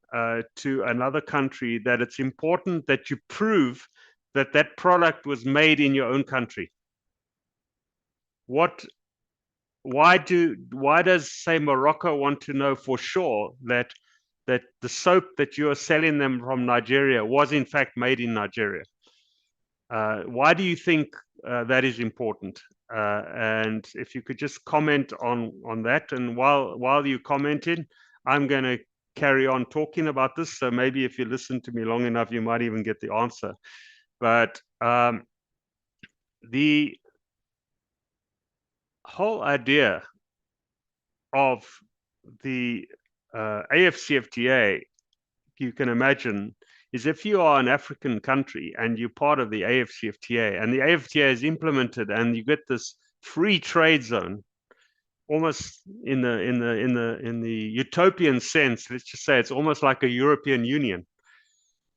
Speaker 3: to another country that it's important that you prove that that product was made in your own country? Why does, say, Morocco want to know for sure that the soap that you are selling them from Nigeria was in fact made in Nigeria? Why do you think that is important? And if you could just comment on that. And while you commented, I'm going to carry on talking about this. So maybe if you listen to me long enough, you might even get the answer. But the whole idea of the AfCFTA, you can imagine, is if you are an African country and you're part of the AfCFTA, and the AfCFTA is implemented, and you get this free trade zone, almost in the utopian sense. Let's just say it's almost like a European Union,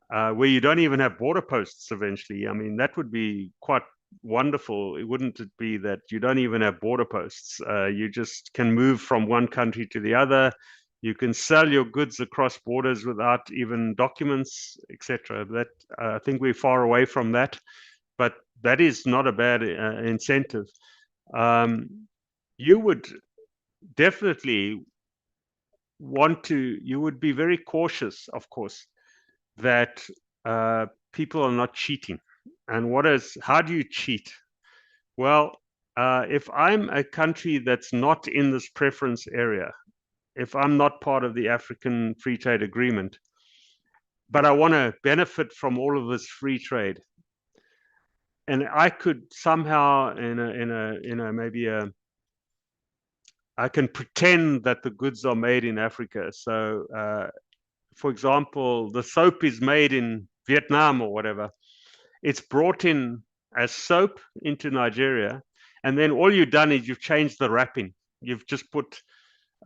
Speaker 3: where you don't even have border posts eventually. I mean, that would be quite wonderful, wouldn't it be, that you don't even have border posts? You just can move from one country to the other. You can sell your goods across borders without even documents, etc. That I think we're far away from that, but that is not a bad incentive. You would definitely you would be very cautious, of course, that people are not cheating. And how do you cheat? Well, if I'm a country that's not in this preference area, if I'm not part of the African Free Trade Agreement, but I want to benefit from all of this free trade, and I could somehow I can pretend that the goods are made in Africa. So, for example, the soap is made in Vietnam or whatever. It's brought in as soap into Nigeria, and then all you've done is you've changed the wrapping. You've just put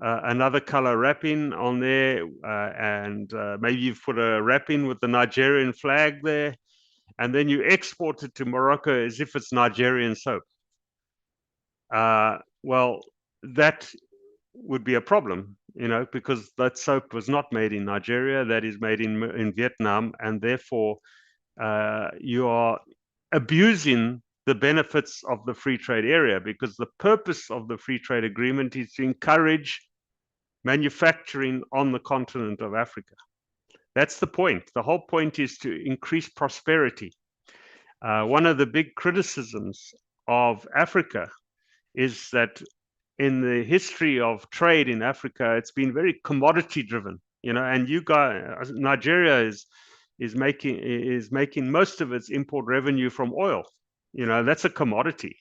Speaker 3: another color wrapping on there, and maybe you've put a wrapping with the Nigerian flag there, and then you export it to Morocco as if it's Nigerian soap. Well, that would be a problem, because that soap was not made in Nigeria, that is made in Vietnam, and therefore you are abusing the benefits of the free trade area, because the purpose of the free trade agreement is to encourage manufacturing on the continent of Africa. That's the point. The whole point is to increase prosperity. One of the big criticisms of Africa is that in the history of trade in Africa, it's been very commodity driven, and Nigeria is making most of its import revenue from oil. That's a commodity.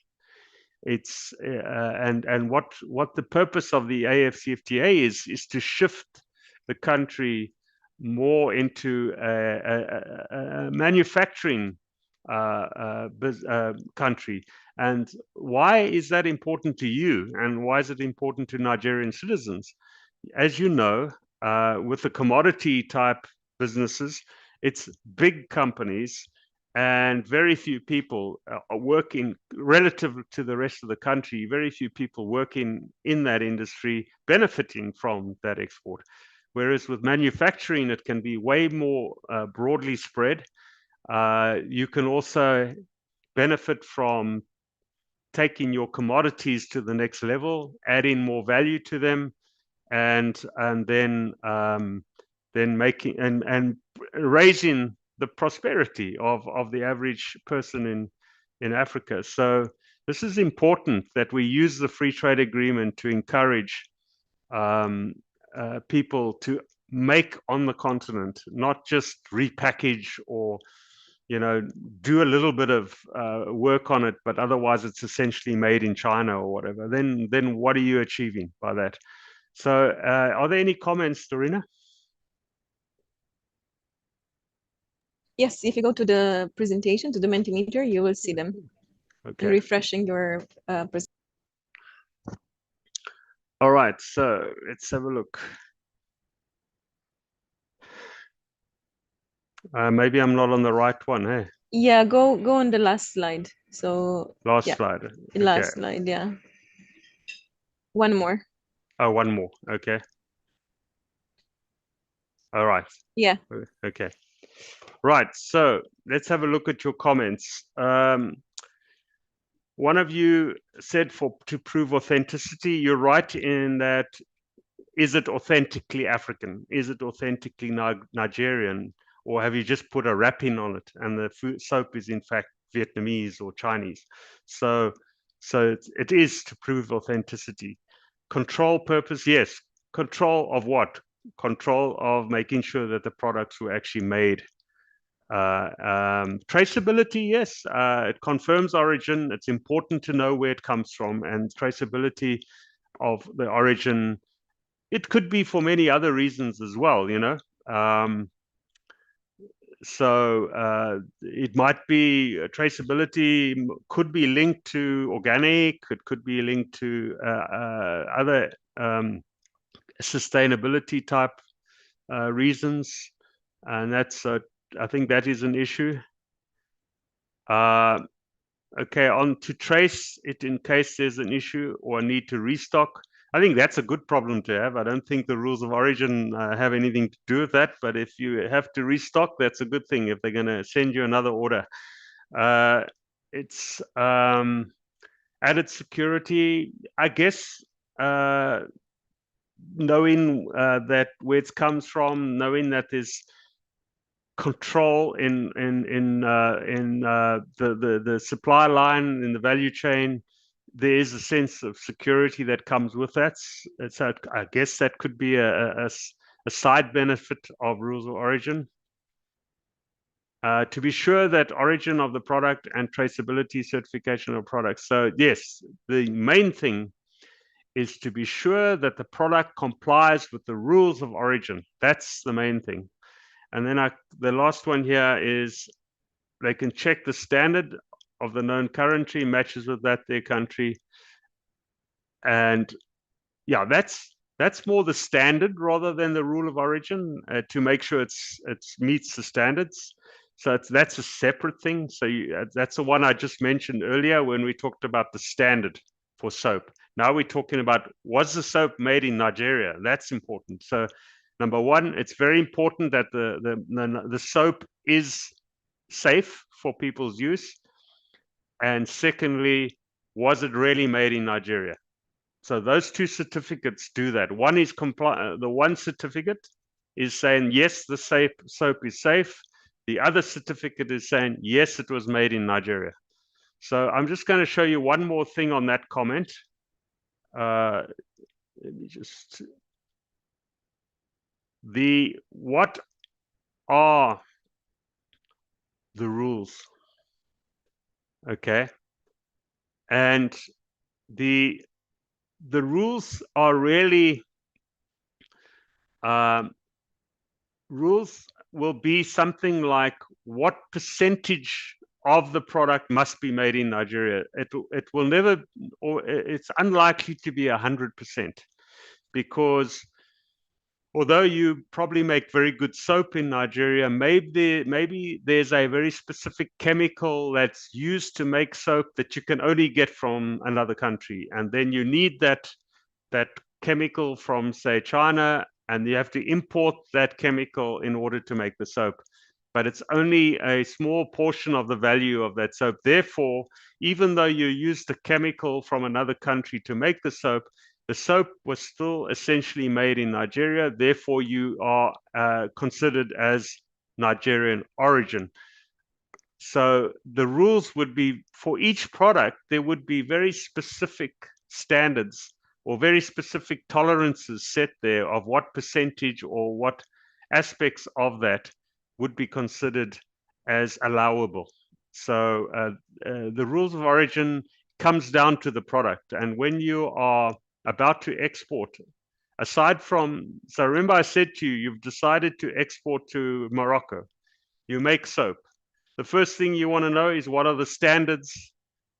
Speaker 3: It's and what the purpose of the AfCFTA is to shift the country more into a manufacturing country. And why is that important to you, and why is it important to Nigerian citizens? As you know, with the commodity type businesses, it's big companies, and very few people are working relative to the rest of the country. Very few people working in that industry benefiting from that export. Whereas with manufacturing, it can be way more broadly spread. You can also benefit from taking your commodities to the next level, adding more value to them, and then making and raising the prosperity of the average person in Africa. So this is important, that we use the free trade agreement to encourage people to make on the continent, not just repackage or do a little bit of work on it, but otherwise it's essentially made in China or whatever. Then what are you achieving by that? So are there any comments, Dorina?
Speaker 4: Yes, if you go to the presentation, to the Mentimeter, you will see them.
Speaker 3: Okay.
Speaker 4: And refreshing your presentation.
Speaker 3: All right, so let's have a look. Maybe I'm not on the right one, hey?
Speaker 4: Yeah, go on the last slide. So
Speaker 3: Last
Speaker 4: yeah,
Speaker 3: slide.
Speaker 4: last slide, yeah. One more.
Speaker 3: Oh, one more. Okay. All right.
Speaker 4: Yeah.
Speaker 3: Okay. Right. So let's have a look at your comments. One of you said to prove authenticity. You're right in that. Is it authentically African? Is it authentically Nigerian? Or have you just put a wrapping on it and the soap is in fact Vietnamese or Chinese? So it is to prove authenticity. Control purpose, yes. Control of what? Control of making sure that the products were actually made. Traceability, yes. It confirms origin. It's important to know where it comes from, and traceability of the origin. It could be for many other reasons as well, So it might be traceability could be linked to organic, it could be linked to other sustainability type reasons, and that's I think that is an issue. Okay, on to trace it in case there's an issue or a need to restock. I think that's a good problem to have. I don't think the rules of origin have anything to do with that, but if you have to restock, that's a good thing if they're going to send you another order. It's added security, I guess, knowing that where it comes from, knowing that there's control in the supply line, in the value chain. There is a sense of security that comes with that. So I guess that could be a side benefit of rules of origin. To be sure that origin of the product and traceability certification of products. So yes, the main thing is to be sure that the product complies with the rules of origin. That's the main thing. And then the last one here is they can check the standard of the known country matches with that their country. And yeah, that's more the standard rather than the rule of origin to make sure it meets the standards. So that's a separate thing. So that's the one I just mentioned earlier when we talked about the standard for soap. Now we're talking about, was the soap made in Nigeria? That's important. So number one, it's very important that the soap is safe for people's use. And secondly, was it really made in Nigeria? So those two certificates do that. One is the one certificate is saying, yes, the soap is safe. The other certificate is saying, yes, it was made in Nigeria. So I'm just going to show you one more thing on that comment. Let me just... what are the rules? Okay. And the rules are really... rules will be something like what percentage of the product must be made in Nigeria. It will never, or it's unlikely to be 100%, because although you probably make very good soap in Nigeria, maybe there's a very specific chemical that's used to make soap that you can only get from another country, and then you need that chemical from, say, China, and you have to import that chemical in order to make the soap. But it's only a small portion of the value of that soap. Therefore, even though you use the chemical from another country to make the soap was still essentially made in Nigeria. Therefore, you are considered as Nigerian origin. So the rules would be, for each product, there would be very specific standards or very specific tolerances set there of what percentage or what aspects of that would be considered as allowable. So the rules of origin comes down to the product. And when you are about to export, aside from, so remember I said to you, you've decided to export to Morocco, you make soap. The first thing you want to know is, what are the standards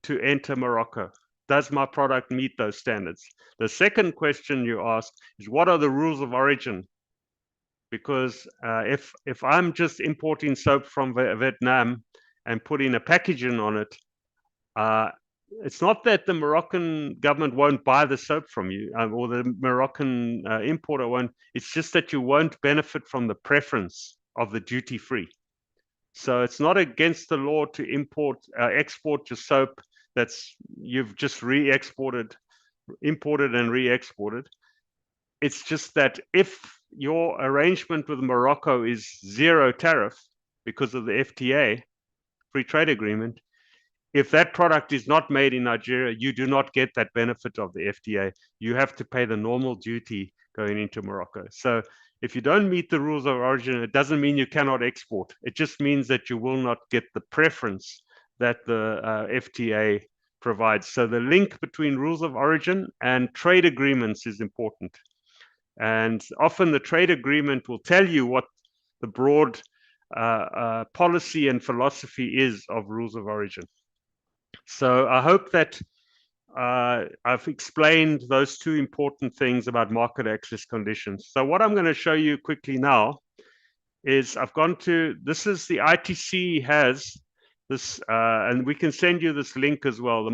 Speaker 3: to enter Morocco? Does my product meet those standards? The second question you ask is, what are the rules of origin? Because if I'm just importing soap from Vietnam and putting a packaging on it, it's not that the Moroccan government won't buy the soap from you, or the Moroccan importer won't. It's just that you won't benefit from the preference of the duty-free. So it's not against the law to export your soap you've just imported and re-exported. It's just that if your arrangement with Morocco is zero tariff because of the FTA, free trade agreement, if that product is not made in Nigeria, you do not get that benefit of the FTA. You have to pay the normal duty going into Morocco. So if you don't meet the rules of origin, it doesn't mean you cannot export. It just means that you will not get the preference that the FTA provides. So the link between rules of origin and trade agreements is important. And often the trade agreement will tell you what the broad policy and philosophy is of rules of origin. So I hope that I've explained those two important things about market access conditions. So what I'm going to show you quickly now is I've gone to, this is the ITC has this, and we can send you this link as well. The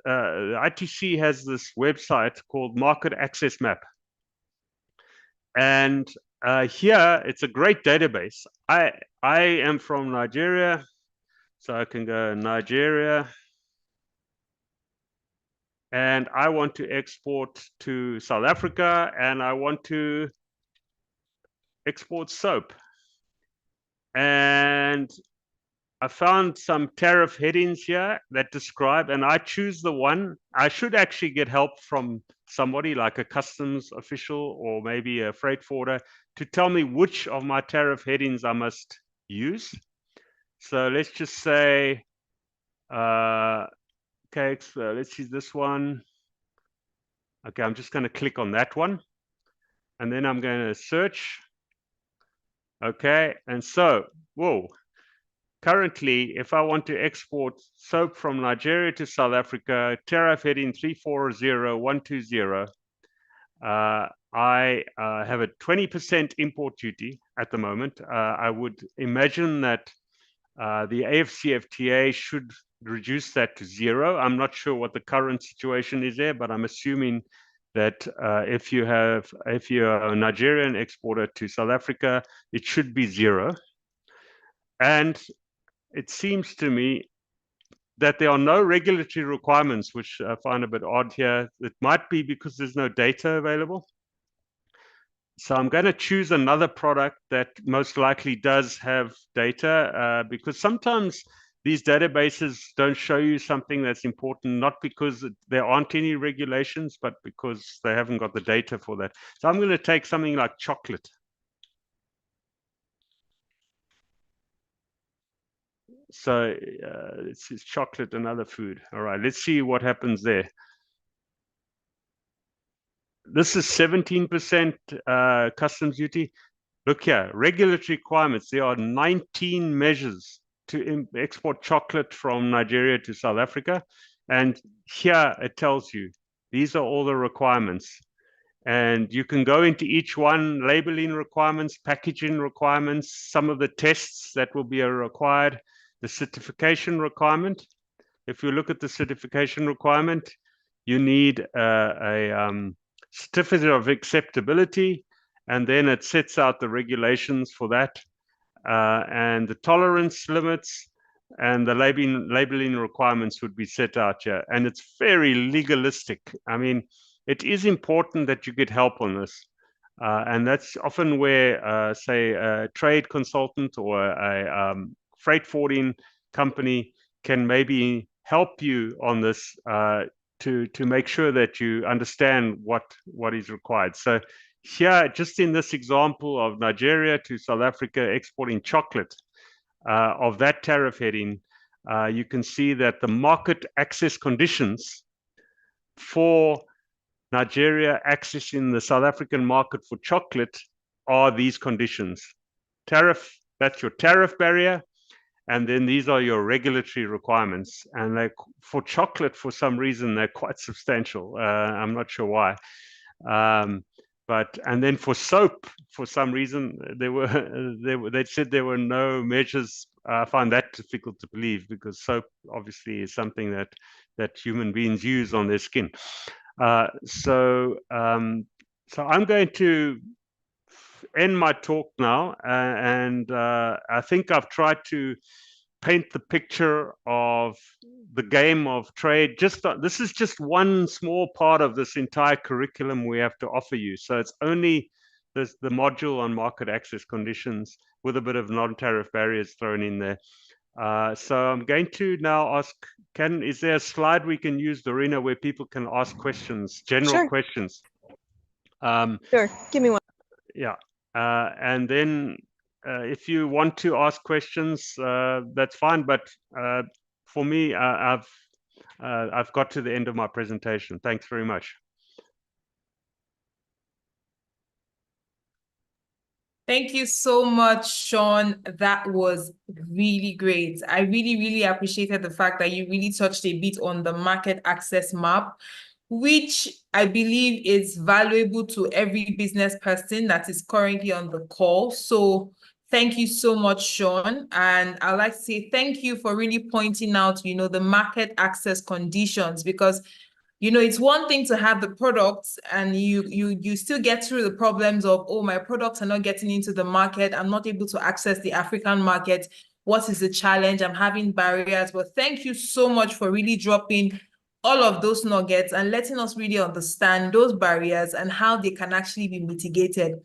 Speaker 3: ITC has this website called Market Access Map. And here, it's a great database. I am from Nigeria, so I can go Nigeria. And I want to export to South Africa, and I want to export soap. And I found some tariff headings here that describe, and I choose the one. I should actually get help from somebody like a customs official or maybe a freight forwarder to tell me which of my tariff headings I must use. So let's just say, okay, so let's use this one. Okay, I'm just going to click on that one. And then I'm going to search. Okay, and so, whoa. Currently, if I want to export soap from Nigeria to South Africa, tariff heading 340120, I have a 20% import duty at the moment. I would imagine that the AfCFTA should reduce that to 0. I'm not sure what the current situation is there, but I'm assuming that if you're a Nigerian exporter to South Africa, it should be 0. And it seems to me that there are no regulatory requirements, which I find a bit odd here. It might be because there's no data available. So I'm going to choose another product that most likely does have data, because sometimes these databases don't show you something that's important, not because there aren't any regulations, but because they haven't got the data for that. So I'm going to take something like chocolate. So this is chocolate and other food. All right, let's see what happens there. This is 17% customs duty. Look here, regulatory requirements. There are 19 measures to export chocolate from Nigeria to South Africa. And here it tells you, these are all the requirements. And you can go into each one, labeling requirements, packaging requirements, some of the tests that will be required, the certification requirement. If you look at the certification requirement, you need a certificate of acceptability, and then it sets out the regulations for that, and the tolerance limits and the labeling requirements would be set out here. And it's very legalistic. I mean, it is important that you get help on this. And that's often where, say, a trade consultant or a freight forwarding company can maybe help you on this to make sure that you understand what is required. So here, just in this example of Nigeria to South Africa exporting chocolate, of that tariff heading, you can see that the market access conditions for Nigeria accessing the South African market for chocolate are these conditions. Tariff, that's your tariff barrier. And then these are your regulatory requirements. And for chocolate, for some reason, they're quite substantial. I'm not sure why. And then for soap, for some reason, they said there were no measures. I find that difficult to believe, because soap obviously is something that human beings use on their skin. So I'm going to end my talk now, and I think I've tried to paint the picture of the game of trade. This is just one small part of this entire curriculum we have to offer you. So it's only the module on market access conditions with a bit of non-tariff barriers thrown in there. So I'm going to now ask, is there a slide we can use, Dorina, where people can ask questions, general questions?
Speaker 4: Sure, give me one.
Speaker 3: Yeah, and then if you want to ask questions, that's fine. But for me, I've got to the end of my presentation. Thanks very much.
Speaker 1: Thank you so much, Sean. That was really great. I really, really appreciated the fact that you really touched a bit on the market access map, which I believe is valuable to every business person that is currently on the call. So thank you so much, Sean. And I'd like to say thank you for really pointing out, the market access conditions, because it's one thing to have the products and you still get through the problems of, oh, my products are not getting into the market. I'm not able to access the African market. What is the challenge? I'm having barriers. But thank you so much for really dropping all of those nuggets and letting us really understand those barriers and how they can actually be mitigated.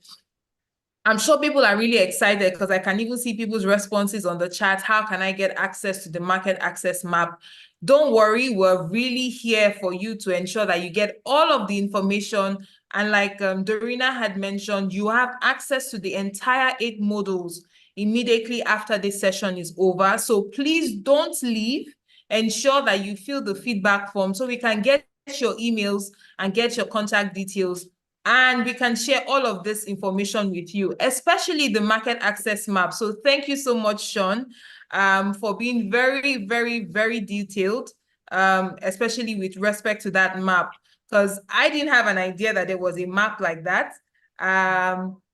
Speaker 1: I'm sure people are really excited because I can even see people's responses on the chat. How can I get access to the market access map? Don't worry, we're really here for you to ensure that you get all of the information. And like Dorina had mentioned, you have access to the entire 8 modules immediately after this session is over. So please don't leave. Ensure that you fill the feedback form so we can get your emails and get your contact details, and we can share all of this information with you, especially the market access map. So thank you so much, Sean, for being very, very, very detailed, especially with respect to that map, because I didn't have an idea that there was a map like that.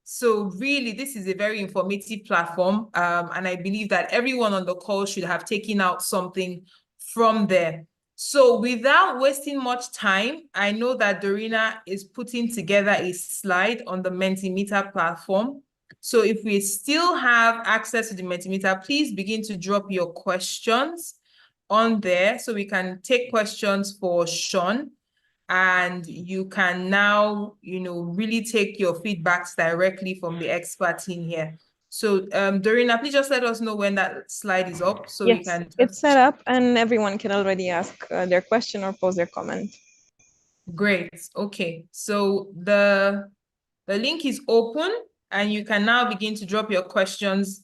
Speaker 1: So really, this is a very informative platform, and I believe that everyone on the call should have taken out something from there. So without wasting much time, I know that Dorina is putting together a slide on the Mentimeter platform. So if we still have access to the Mentimeter, please begin to drop your questions on there so we can take questions for Sean. And you can now, really take your feedbacks directly from the expert team here. So Dorina, please just let us know when that slide is up so we can.
Speaker 4: It's set up and everyone can already ask their question or pose their comment.
Speaker 1: Great. Okay. So the link is open and you can now begin to drop your questions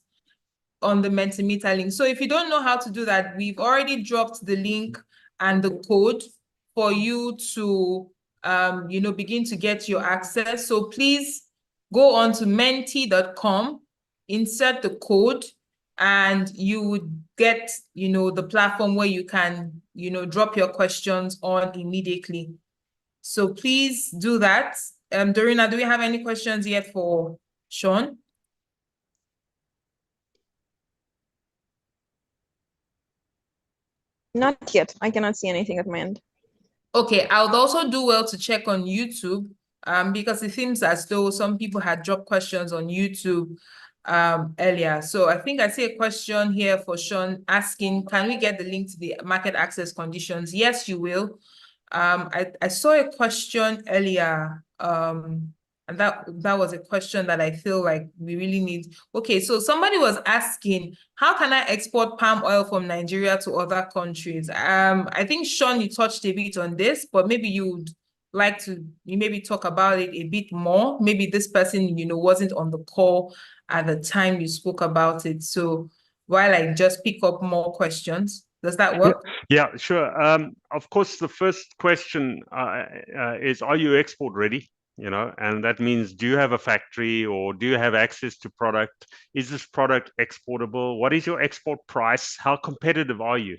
Speaker 1: on the Mentimeter link. So if you don't know how to do that, we've already dropped the link and the code for you to begin to get your access. So please go on to menti.com, insert the code, and you would get the platform where you can drop your questions on immediately. So please do that. Dorina, do we have any questions yet for Sean?
Speaker 4: Not yet. I cannot see anything at my end.
Speaker 1: Okay, I would also do well to check on YouTube, because it seems as though some people had dropped questions on YouTube earlier. So I think I see a question here for Sean asking, can we get the link to the market access conditions? Yes, you will. I saw a question earlier, and that was a question that I feel like we really need. Okay, so somebody was asking, how can I export palm oil from Nigeria to other countries? I think, Sean, you touched a bit on this, but maybe you would like to maybe talk about it a bit more. Maybe this person, wasn't on the call at the time you spoke about it. So while I just pick up more questions, does that work?
Speaker 3: Yeah, sure. Of course, the first question is, are you export ready? And that means, do you have a factory or do you have access to product? Is this product exportable? What is your export price? How competitive are you?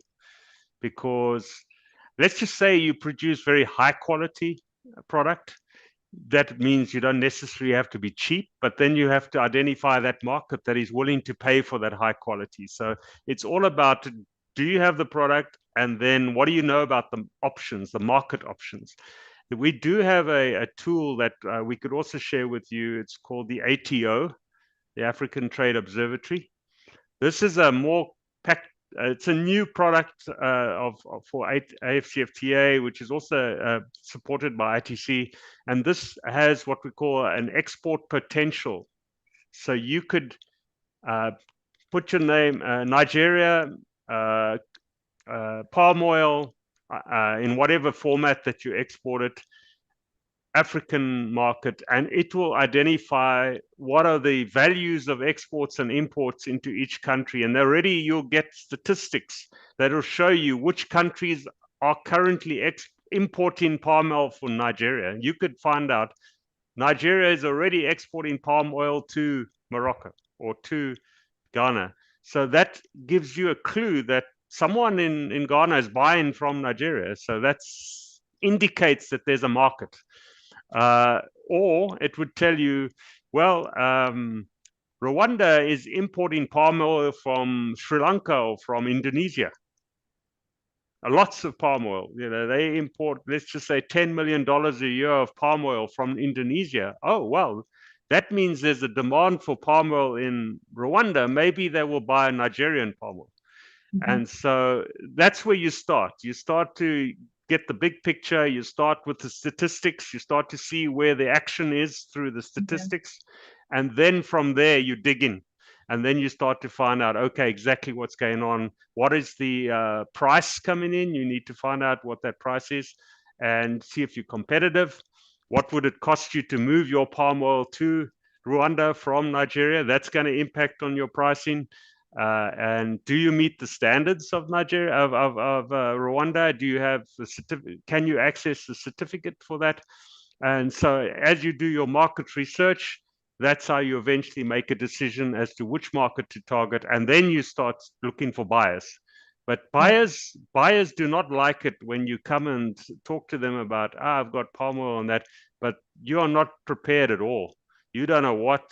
Speaker 3: Because let's just say you produce very high quality product. That means you don't necessarily have to be cheap, but then you have to identify that market that is willing to pay for that high quality. So it's all about, do you have the product? And then what do you know about the options, the market options? We do have a tool that we could also share with you. It's called the ATO, the African Trade Observatory. This is a more packed, it's a new product for AfCFTA, which is also supported by ITC. And this has what we call an export potential. So you could put your name, Nigeria, palm oil, in whatever format that you export it, African market, and it will identify what are the values of exports and imports into each country. And already you'll get statistics that will show you which countries are currently importing palm oil from Nigeria. You could find out Nigeria is already exporting palm oil to Morocco or to Ghana. So that gives you a clue that someone in Ghana is buying from Nigeria. So that indicates that there's a market. Or it would tell you, well, Rwanda is importing palm oil from Sri Lanka or from Indonesia. Lots of palm oil. They import, let's just say $10 million a year of palm oil from Indonesia. Oh, well, that means there's a demand for palm oil in Rwanda. Maybe they will buy Nigerian palm oil. And so that's where you start. You start to get the big picture. You start with the statistics. You start to see where the action is through the statistics. And then from there, you dig in. And then you start to find out, okay, exactly what's going on. What is the price coming in? You need to find out what that price is and see if you're competitive. What would it cost you to move your palm oil to Rwanda from Nigeria? That's going to impact on your pricing. And do you meet the standards of Nigeria, of Rwanda? Do you have the certificate? Can you access the certificate for that? And so as you do your market research, that's how you eventually make a decision as to which market to target. And then you start looking for buyers. But buyers do not like it when you come and talk to them about, I've got palm oil on that, but you are not prepared at all. You don't know what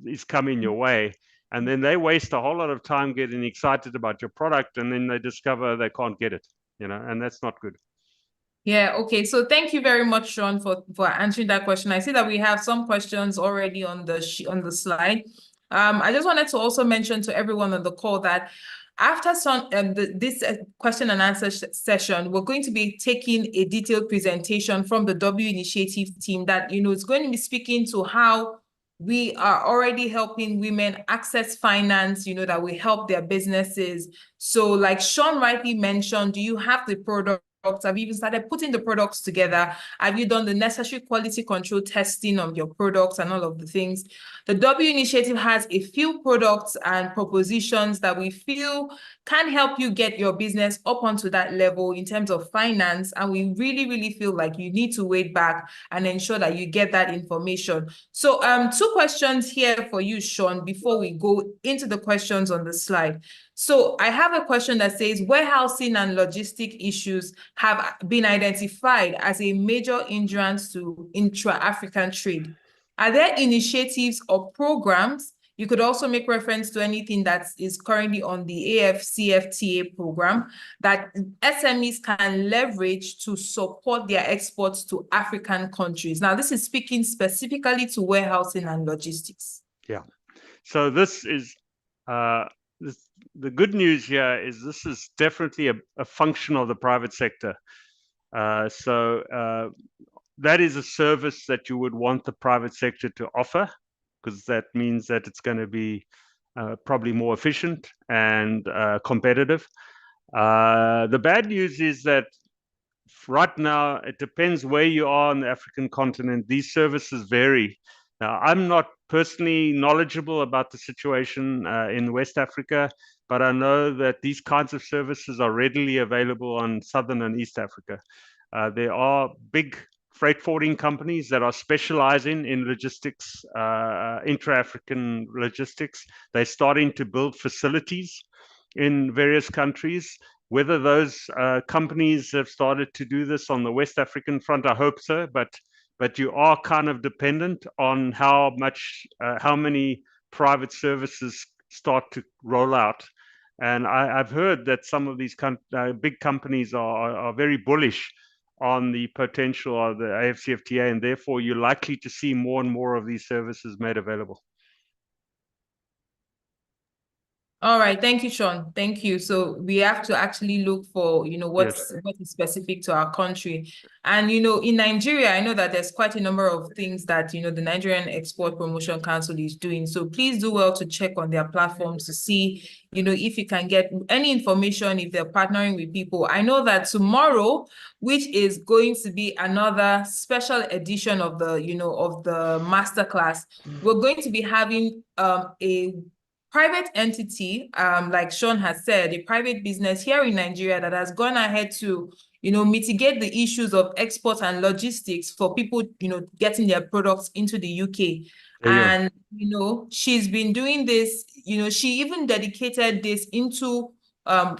Speaker 3: is coming your way. And then they waste a whole lot of time getting excited about your product, and then they discover they can't get it, and that's not good.
Speaker 1: Yeah, okay. So thank you very much, Sean, for answering that question. I see that we have some questions already on the slide. I just wanted to also mention to everyone on the call that after this question and answer session, we're going to be taking a detailed presentation from the W Initiative team that, is going to be speaking to how we are already helping women access finance, that will help their businesses. So like Sean rightly mentioned, do you have the product? Have you even started putting the products together? Have you done the necessary quality control testing of your products and all of the things? The W Initiative has a few products and propositions that we feel can help you get your business up onto that level in terms of finance. And we really, really feel like you need to wait back and ensure that you get that information. So 2 questions here for you, Sean, before we go into the questions on the slide. So I have a question that says, warehousing and logistic issues have been identified as a major hindrance to intra-African trade. Are there initiatives or programs? You could also make reference to anything that is currently on the AfCFTA program that SMEs can leverage to support their exports to African countries. Now, this is speaking specifically to warehousing and logistics.
Speaker 3: Yeah. So this is the good news here is this is definitely a function of the private sector. So that is a service that you would want the private sector to offer, because that means that it's going to be probably more efficient and competitive. The bad news is that right now, it depends where you are on the African continent. These services vary. Now, I'm not personally knowledgeable about the situation in West Africa, but I know that these kinds of services are readily available on Southern and East Africa. There are big freight forwarding companies that are specializing in logistics, intra-African logistics. They're starting to build facilities in various countries. Whether those companies have started to do this on the West African front, I hope so, but you are kind of dependent on how many private services start to roll out. And I've heard that some of these big companies are very bullish on the potential of the AfCFTA, and therefore you're likely to see more and more of these services made available.
Speaker 1: All right, thank you, Sean. Thank you. So we have to actually look for, what is specific to our country. And, in Nigeria, I know that there's quite a number of things that, the Nigerian Export Promotion Council is doing. So please do well to check on their platforms to see, if you can get any information, if they're partnering with people. I know that tomorrow, which is going to be another special edition of the, of the masterclass, we're going to be having a private entity, like Sean has said, a private business here in Nigeria that has gone ahead to, mitigate the issues of export and logistics for people, getting their products into the UK. And, she's been doing this, she even dedicated this into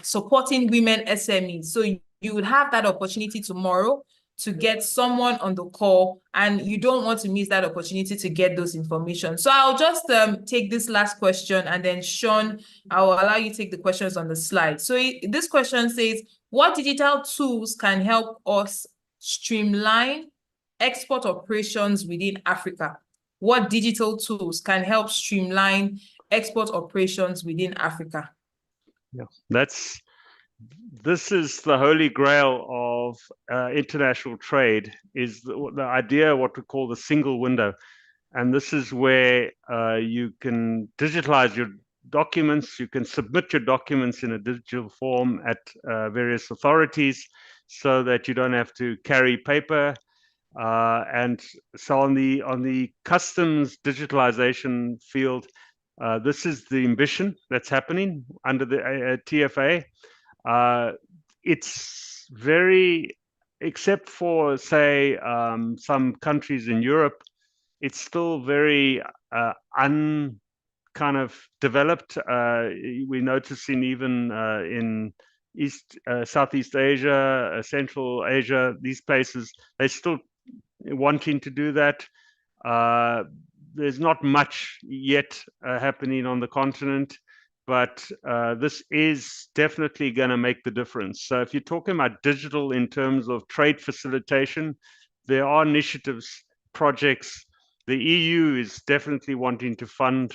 Speaker 1: supporting women SMEs. So you would have that opportunity tomorrow to get someone on the call, and you don't want to miss that opportunity to get those information. So I'll just take this last question, and then Sean, I will allow you to take the questions on the slide. So this question says, what digital tools can help us streamline export operations within Africa? What digital tools can help streamline export operations within Africa?
Speaker 3: Yeah, this is the holy grail of international trade, is the idea of what we call the single window. And this is where you can digitalize your documents, you can submit your documents in a digital form at various authorities so that you don't have to carry paper. And so on the customs digitalization field, this is the ambition that's happening under the TFA. It's very, except for, say, some countries in Europe, it's still very kind of developed. We're noticing even in Southeast Asia, Central Asia, these places, they're still wanting to do that. There's not much yet happening on the continent, but this is definitely going to make the difference. So if you're talking about digital in terms of trade facilitation, there are initiatives, projects. The EU is definitely wanting to fund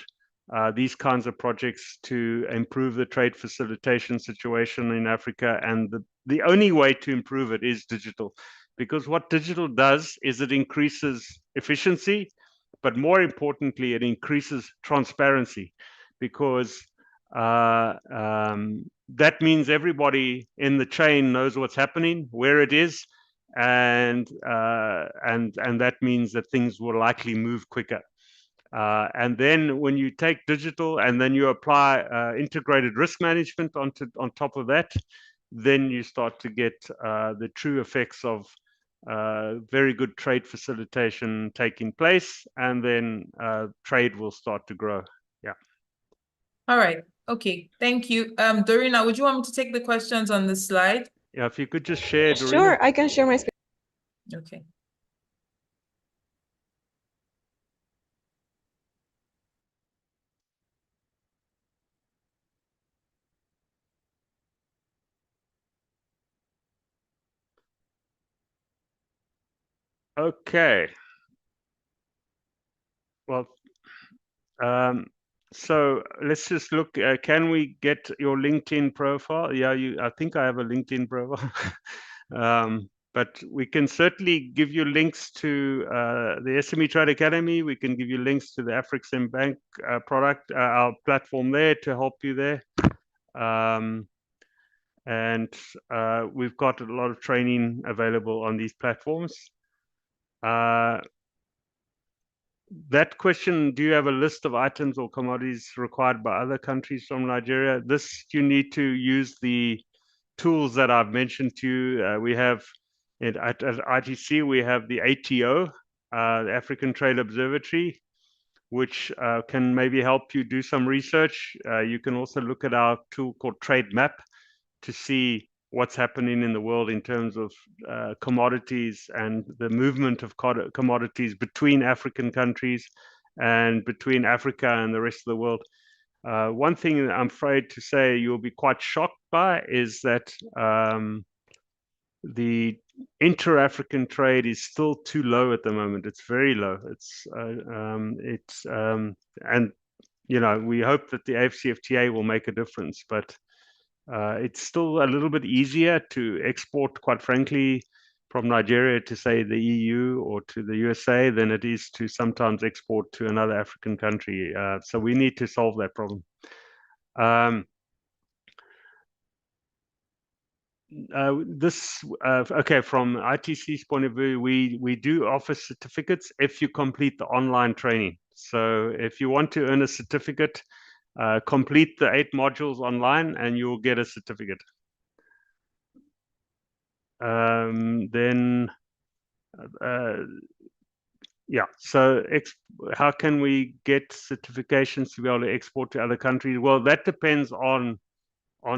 Speaker 3: these kinds of projects to improve the trade facilitation situation in Africa. And the only way to improve it is digital, because what digital does is it increases efficiency, but more importantly, it increases transparency, because that means everybody in the chain knows what's happening, where it is, and that means that things will likely move quicker. And then when you take digital and then you apply integrated risk management on top of that, then you start to get the true effects of very good trade facilitation taking place, and then trade will start to grow. Yeah.
Speaker 1: All right. Okay. Thank you. Dorina, would you want me to take the questions on the slide?
Speaker 3: Yeah, if you could just share, Dorina.
Speaker 4: Sure, I can share my screen.
Speaker 1: Okay.
Speaker 3: Okay. Well, so let's just look. Can we get your LinkedIn profile? Yeah, I think I have a LinkedIn profile. But we can certainly give you links to the SME Trade Academy. We can give you links to the AfCFTA Bank product, our platform there, to help you there. And we've got a lot of training available on these platforms. That question, do you have a list of items or commodities required by other countries from Nigeria? This, you need to use the tools that I've mentioned to you. We have at ITC, we have the ATO, the African Trade Observatory, which can maybe help you do some research. You can also look at our tool called Trade Map to see what's happening in the world in terms of commodities and the movement of commodities between African countries and between Africa and the rest of the world. One thing I'm afraid to say you'll be quite shocked by is that the intra-African trade is still too low at the moment. It's very low. And we hope that the AfCFTA will make a difference, but it's still a little bit easier to export, quite frankly, from Nigeria to, say, the EU or to the USA than it is to sometimes export to another African country. So we need to solve that problem. Okay, from ITC's point of view, we do offer certificates if you complete the online training. So if you want to earn a certificate, complete the 8 modules online and you'll get a certificate. Then Yeah, so how can we get certifications to be able to export to other countries? Well, that depends on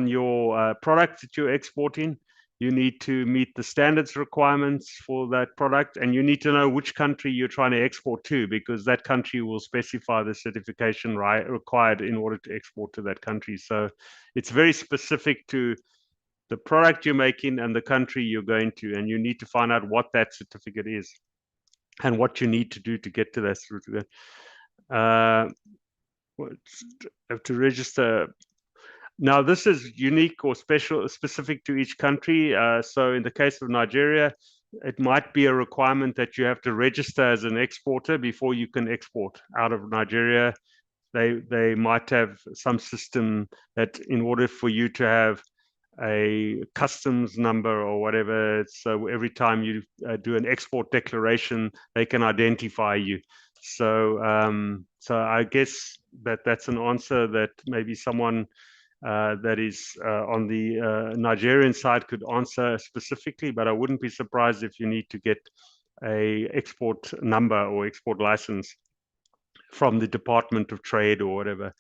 Speaker 3: your product that you're exporting. You need to meet the standards requirements for that product, and you need to know which country you're trying to export to, because that country will specify the certification required in order to export to that country. So it's very specific to the product you're making and the country you're going to, and you need to find out what that certificate is and what you need to do to get to that certificate. Have to register. Now, this is unique or specific to each country. So in the case of Nigeria, it might be a requirement that you have to register as an exporter before you can export out of Nigeria. They might have some system that in order for you to have a customs number or whatever, so every time you do an export declaration, they can identify you. So I guess that's an answer that maybe someone that is on the Nigerian side could answer specifically, but I wouldn't be surprised if you need to get a export number or export license from the Department of Trade or whatever.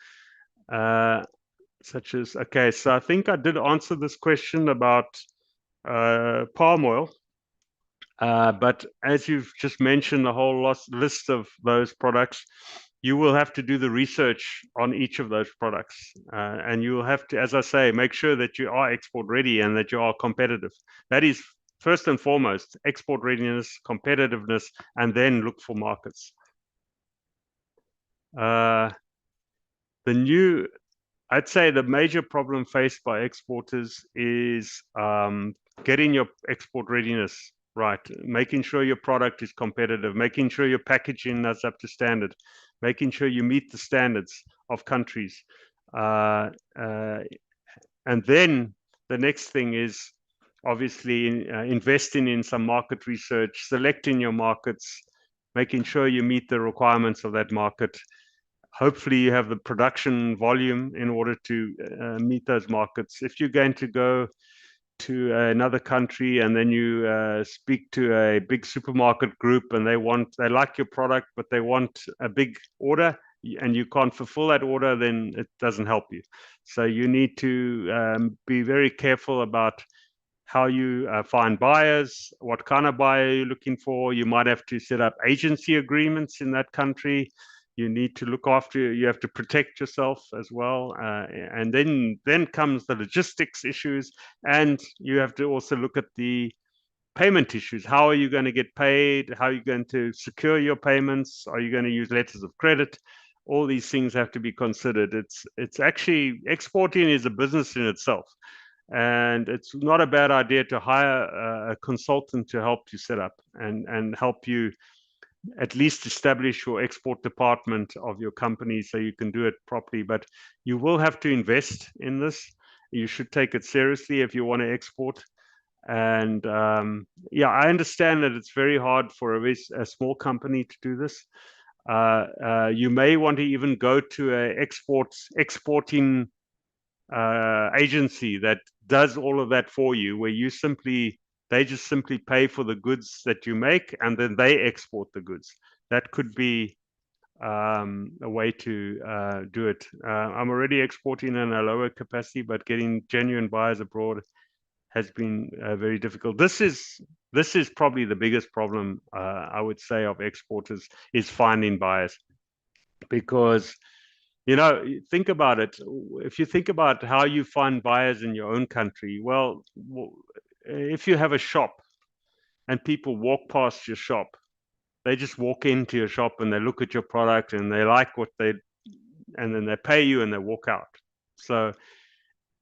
Speaker 3: Such as, okay, so I think I did answer this question about palm oil, but as you've just mentioned, a whole list of those products, you will have to do the research on each of those products, and you will have to, as I say, make sure that you are export ready and that you are competitive. That is first and foremost, export readiness, competitiveness, and then look for markets. I'd say the major problem faced by exporters is getting your export readiness right, making sure your product is competitive, making sure your packaging is up to standard, making sure you meet the standards of countries. And then the next thing is obviously investing in some market research, selecting your markets, making sure you meet the requirements of that market. Hopefully you have the production volume in order to meet those markets. If you're going to go to another country and then you speak to a big supermarket group and they like your product, but they want a big order and you can't fulfill that order, then it doesn't help you. So you need to be very careful about how you find buyers, what kind of buyer you're looking for. You might have to set up agency agreements in that country. You need to look after, you have to protect yourself as well. And then comes the logistics issues, and you have to also look at the payment issues. How are you going to get paid? How are you going to secure your payments? Are you going to use letters of credit? All these things have to be considered. It's actually, exporting is a business in itself. And it's not a bad idea to hire a consultant to help you set up and help you at least establish your export department of your company so you can do it properly. But you will have to invest in this. You should take it seriously if you want to export. And yeah, I understand that it's very hard for a small company to do this. You may want to even go to an exporting agency that does all of that for you, where they just simply pay for the goods that you make and then they export the goods. That could be a way to do it. I'm already exporting in a lower capacity, but getting genuine buyers abroad has been very difficult. This is probably the biggest problem, I would say, of exporters, is finding buyers. Because think about it. If you think about how you find buyers in your own country, well, if you have a shop and people walk past your shop, they just walk into your shop and they look at your product and they like and then they pay you and they walk out. So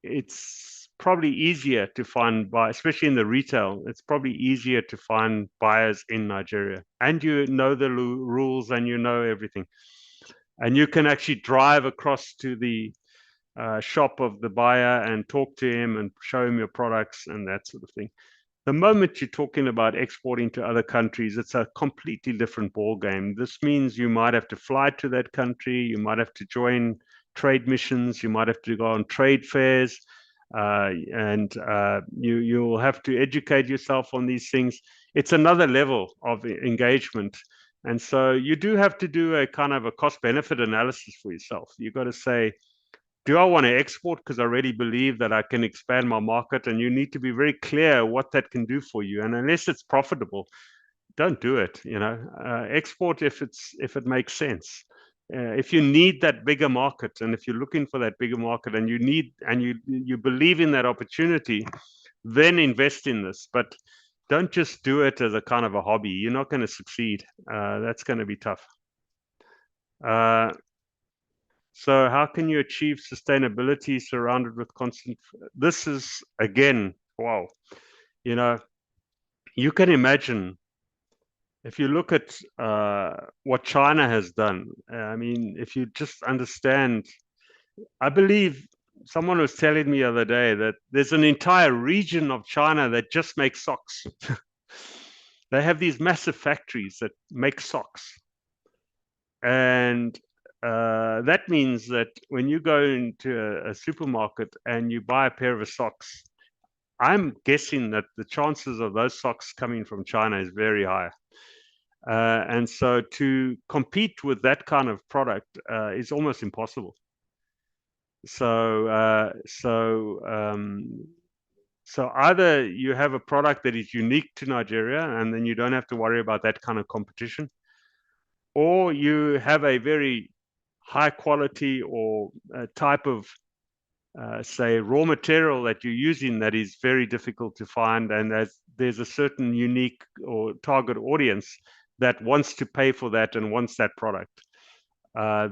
Speaker 3: it's probably easier to find buyers, especially in the retail. It's probably easier to find buyers in Nigeria, and you know the rules and you know everything. And you can actually drive across to the shop of the buyer and talk to him and show him your products and that sort of thing. The moment you're talking about exporting to other countries, it's a completely different ball game. This means you might have to fly to that country, you might have to join trade missions, you might have to go on trade fairs, and you'll have to educate yourself on these things. It's another level of engagement. And so you do have to do a kind of a cost benefit analysis for yourself. You've got to say, do I want to export because I really believe that I can expand my market? And you need to be very clear what that can do for you. And unless it's profitable, don't do it. Export if it makes sense. If you need that bigger market, and if you're looking for that bigger market, and you believe in that opportunity, then invest in this. But don't just do it as a kind of a hobby. You're not going to succeed. That's going to be tough. So how can you achieve sustainability surrounded with constant? This is, again, wow. You can imagine, if you look at what China has done, I mean, if you just understand, I believe someone was telling me the other day that there's an entire region of China that just makes socks. They have these massive factories that make socks. And that means that when you go into a supermarket and you buy a pair of socks, I'm guessing that the chances of those socks coming from China is very high. And so to compete with that kind of product is almost impossible. So either you have a product that is unique to Nigeria, and then you don't have to worry about that kind of competition, or you have a very high quality or type of, say, raw material that you're using that is very difficult to find, and there's a certain unique or target audience that wants to pay for that and wants that product.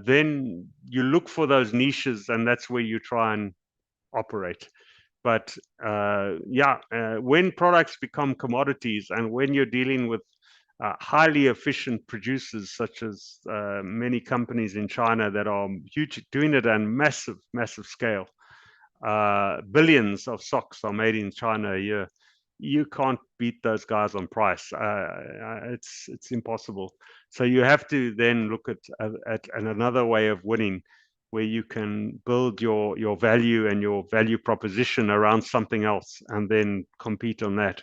Speaker 3: Then you look for those niches, and that's where you try and operate. But when products become commodities, and when you're dealing with highly efficient producers, such as many companies in China that are huge, doing it on massive scale, billions of socks are made in China a year. You can't beat those guys on price. It's impossible. So you have to then look at another way of winning, where you can build your value and your value proposition around something else, and then compete on that.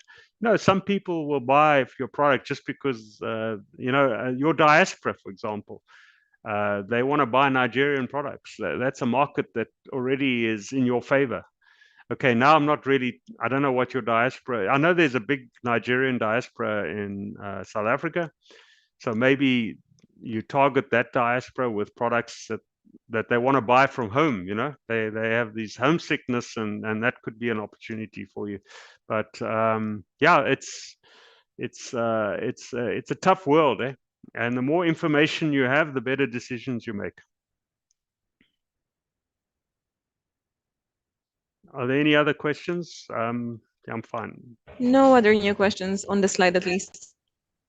Speaker 3: Some people will buy your product just because your diaspora, for example, they want to buy Nigerian products. That's a market that already is in your favor. Okay, now I don't know what your diaspora, I know there's a big Nigerian diaspora in South Africa. So maybe you target that diaspora with products that they want to buy from home. They have these homesickness, and that could be an opportunity for you. But it's a tough world, eh? And the more information you have, the better decisions you make. Are there any other questions? I'm fine.
Speaker 4: No other new questions on the slide, at least.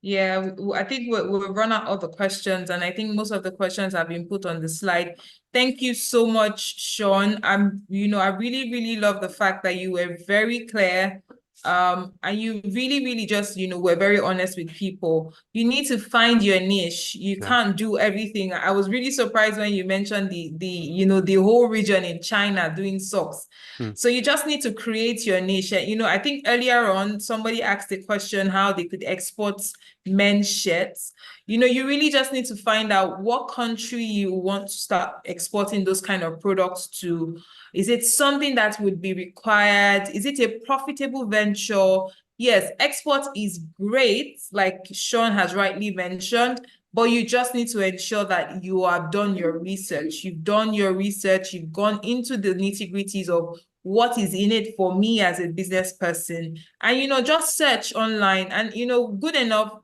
Speaker 1: Yeah, I think we've run out of the questions, and I think most of the questions have been put on the slide. Thank you so much, Sean. I really, really love the fact that you were very clear, and you really just, were very honest with people. You need to find your niche. You can't do everything. I was really surprised when you mentioned the whole region in China doing socks. So you just need to create your niche. I think earlier on, somebody asked the question how they could export men's shirts. You really just need to find out what country you want to start exporting those kind of products to. Is it something that would be required? Is it a profitable venture? Yes, export is great, like Sean has rightly mentioned, but you just need to ensure that you have done your research. You've done your research. You've gone into the nitty-gritties of what is in it for me as a business person. And, just search online, and, good enough,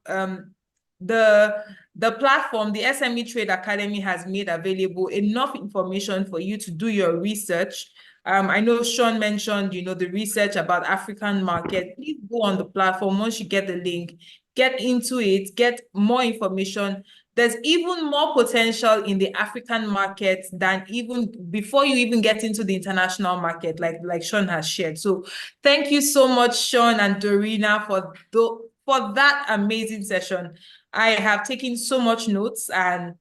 Speaker 1: the platform, the SME Trade Academy, has made available enough information for you to do your research. I know Sean mentioned, the research about African market. Please go on the platform. Once you get the link, get into it, get more information. There's even more potential in the African market than even before you even get into the international market, like Sean has shared. So thank you so much, Sean and Dorina, for that amazing session. I have taken so much notes, and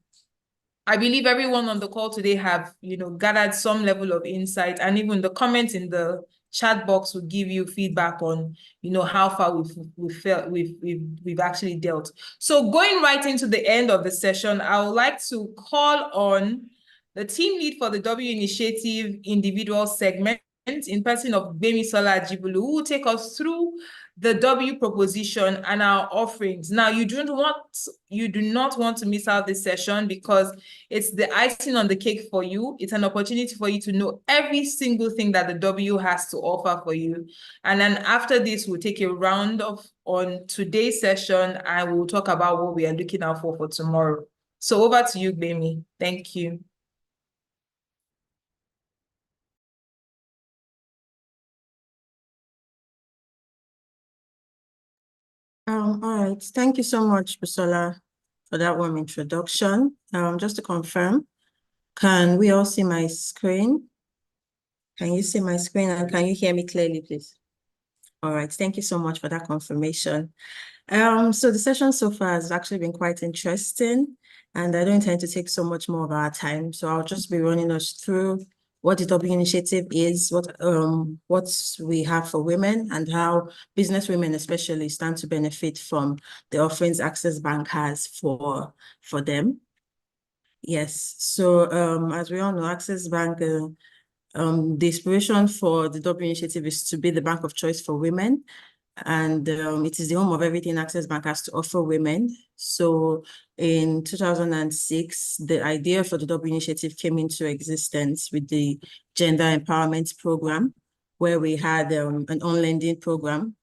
Speaker 1: I believe everyone on the call today have, gathered some level of insight, and even the comments in the chat box will give you feedback on, you know, how far we've actually dealt. So going right into the end of the session, I would like to call on the team lead for the W Initiative individual segment in person of Gbemisola Ajibulu, who will take us through the W proposition and our offerings. Now, you do not want to miss out this session because it's the icing on the cake for you. It's an opportunity for you to know every single thing that the W has to offer for you. And then after this, we'll take a round on today's session and we'll talk about what we are looking out for tomorrow. So over to you, Gbemi. Thank you.
Speaker 6: All right. Thank you so much, Busola, for that warm introduction. Just to confirm, can we all see my screen? Can you see my screen and can you hear me clearly, please? All right. Thank you so much for that confirmation. So the session so far has actually been quite interesting, and I don't intend to take so much more of our time. So I'll just be running us through what the W Initiative is, what we have for women, and how business women especially stand to benefit from the offerings Access Bank has for them. Yes, so as we all know, Access Bank, the inspiration for the W Initiative is to be the bank of choice for women. And it is the home of everything Access Bank has to offer women. So in 2006, the idea for the W Initiative came into existence with the Gender Empowerment Program, where we had an on-lending program.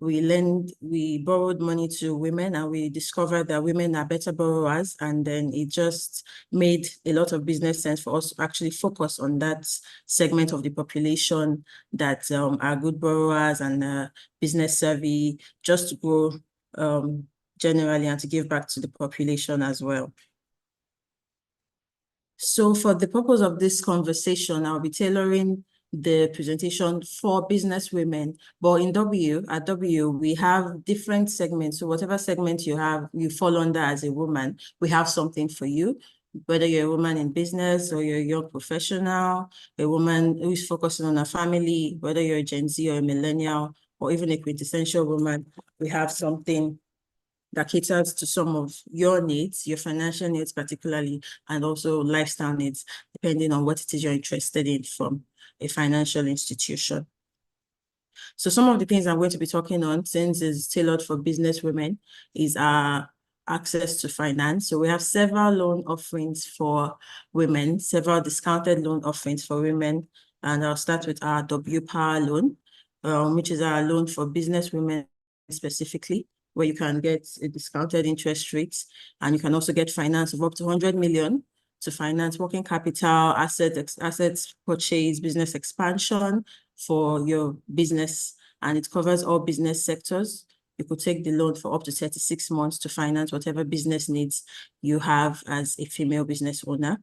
Speaker 6: We borrowed money to women and we discovered that women are better borrowers. And then it just made a lot of business sense for us to actually focus on that segment of the population that are good borrowers and business savvy, just to grow generally and to give back to the population as well. So for the purpose of this conversation, I'll be tailoring the presentation for business women, but at W, we have different segments. So whatever segment you fall under as a woman, we have something for you, whether you're a woman in business or you're a young professional, a woman who is focusing on a family, whether you're a Gen Z or a millennial, or even a quintessential woman, we have something that caters to some of your needs, your financial needs particularly, and also lifestyle needs, depending on what it is you're interested in from a financial institution. So some of the things I'm going to be talking on, since it's tailored for business women, is our access to finance. So we have several loan offerings for women, several discounted loan offerings for women. And I'll start with our W Power loan, which is our loan for business women specifically, where you can get a discounted interest rate, and you can also get finance of up to 100 million to finance working capital, assets purchase, business expansion for your business, and it covers all business sectors. You could take the loan for up to 36 months to finance whatever business needs you have as a female business owner.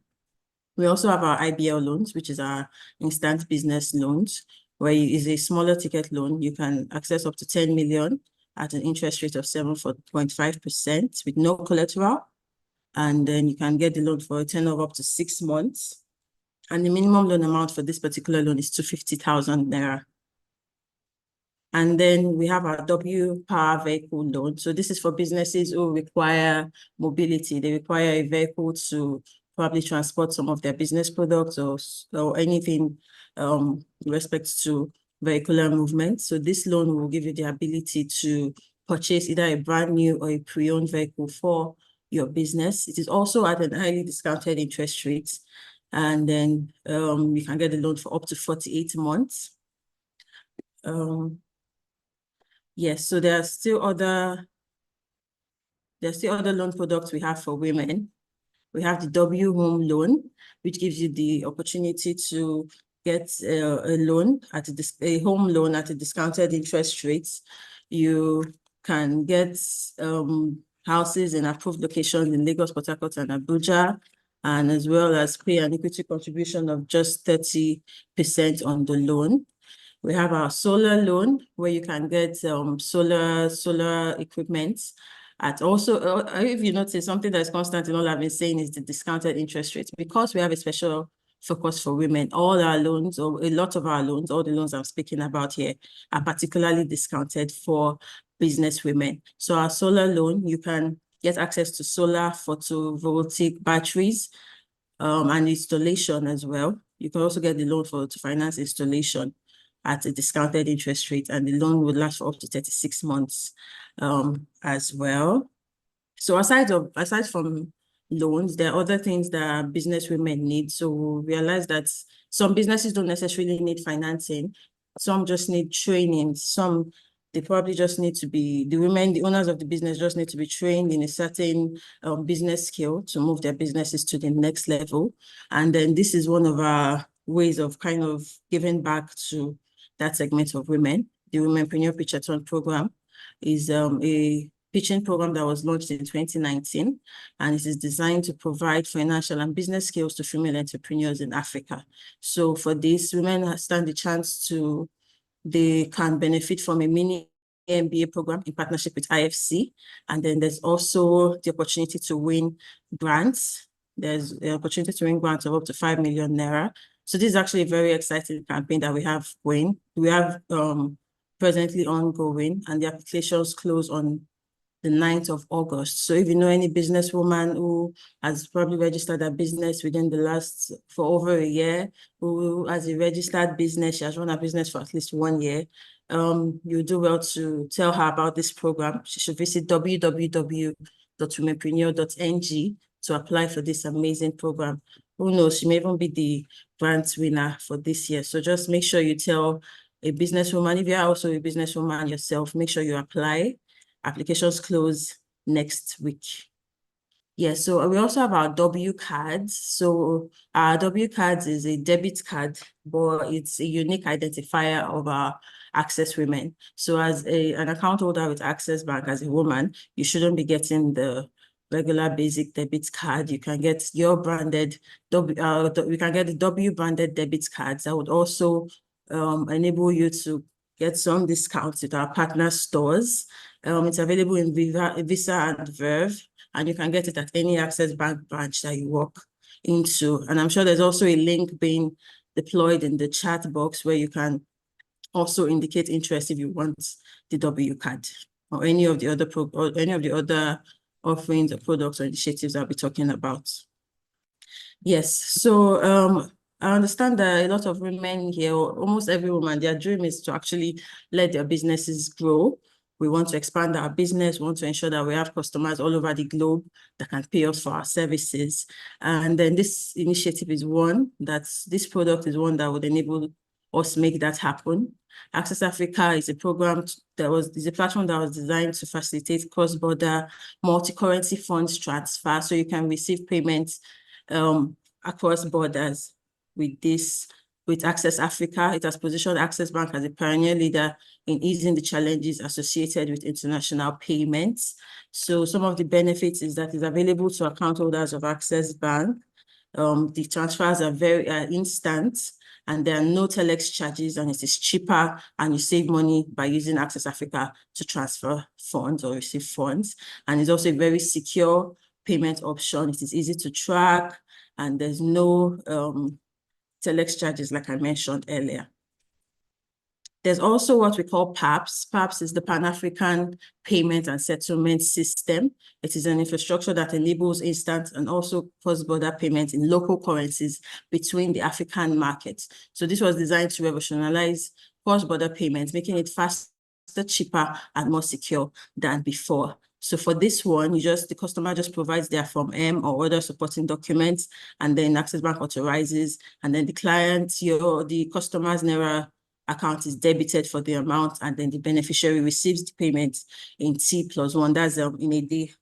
Speaker 6: We also have our IBL loans, which is our instant business loans, where it is a smaller ticket loan. You can access up to 10 million at an interest rate of 7.5% with no collateral. And then you can get the loan for a tenure of up to 6 months. And the minimum loan amount for this particular loan is 250,000 naira. And then we have our W Power vehicle loan. So this is for businesses who require mobility. They require a vehicle to probably transport some of their business products or anything with respect to vehicular movement. So this loan will give you the ability to purchase either a brand new or a pre-owned vehicle for your business. It is also at an highly discounted interest rate. And then you can get the loan for up to 48 months. Yes, so there are still other loan products we have for women. We have the W Home Loan, which gives you the opportunity to get a loan at a home loan at a discounted interest rate. You can get houses in approved locations in Lagos, Port Harcourt, and Abuja, and as well as pay an equity contribution of just 30% on the loan. We have our solar loan, where you can get solar equipment at if you notice, something that's constant in all I've been saying is the discounted interest rate. Because we have a special focused for women. All our loans, or a lot of our loans, all the loans I'm speaking about here, are particularly discounted for business women. So our solar loan, you can get access to solar photovoltaic batteries and installation as well. You can also get the loan to finance installation at a discounted interest rate, and the loan will last for up to 36 months as well. So aside from loans, there are other things that business women need. So we realize that some businesses don't necessarily need financing. Some just need training. Some, they probably just need to be, the owners of the business just need to be trained in a certain business skill to move their businesses to the next level. And then this is one of our ways of kind of giving back to that segment of women. The Womenpreneur Pitchathon program is a pitching program that was launched in 2019, and it is designed to provide financial and business skills to female entrepreneurs in Africa. So for this, women stand the chance to, they can benefit from a mini MBA program in partnership with IFC. And then there's also the opportunity to win grants. There's the opportunity to win grants of up to 5 million naira. So this is actually a very exciting campaign that we have going. We have presently ongoing, and the applications close on the 9th of August. So if you know any businesswoman who has probably registered a business within the last, for over a year, who has a registered business, she has run a business for at least 1 year, you do well to tell her about this program. She should visit www.womenpreneur.ng to apply for this amazing program. Who knows, she may even be the grant winner for this year. So just make sure you tell a businesswoman, if you are also a businesswoman yourself, make sure you apply. Applications close next week. Yes, so we also have our W cards. So our W cards is a debit card, but it's a unique identifier of our Access women. So as an account holder with Access Bank, as a woman, you shouldn't be getting the regular basic debit card. You can get your branded, we can get the W branded debit cards that would also enable you to get some discounts with our partner stores. It's available in Visa and Verve, and you can get it at any Access Bank branch that you walk into. And I'm sure there's also a link being deployed in the chat box where you can also indicate interest if you want the W card or any of the other offerings or products or initiatives I'll be talking about. Yes, so I understand that a lot of women here, almost every woman, their dream is to actually let their businesses grow. We want to expand our business. We want to ensure that we have customers all over the globe that can pay us for our services. And then this initiative is this product is one that would enable us make that happen. Access Africa is a program is a platform that was designed to facilitate cross-border multi-currency funds transfer, so you can receive payments across borders. With Access Africa, it has positioned Access Bank as a pioneer leader in easing the challenges associated with international payments. So some of the benefits is that it's available to account holders of Access Bank. The transfers are very instant, and there are no telex charges, and it is cheaper, and you save money by using Access Africa to transfer funds or receive funds. And it's also a very secure payment option. It is easy to track, and there's no telex charges, like I mentioned earlier. There's also what we call PAPS. PAPS is the Pan-African Payment and Settlement System. It is an infrastructure that enables instant and also cross-border payments in local currencies between the African markets. So this was designed to revolutionize cross-border payments, making it faster, cheaper, and more secure than before. So for this one, the customer just provides their Form M or other supporting documents, and then Access Bank authorizes, and then the client, the customer's Naira account is debited for the amount, and then the beneficiary receives the payment in T+1. That's in a day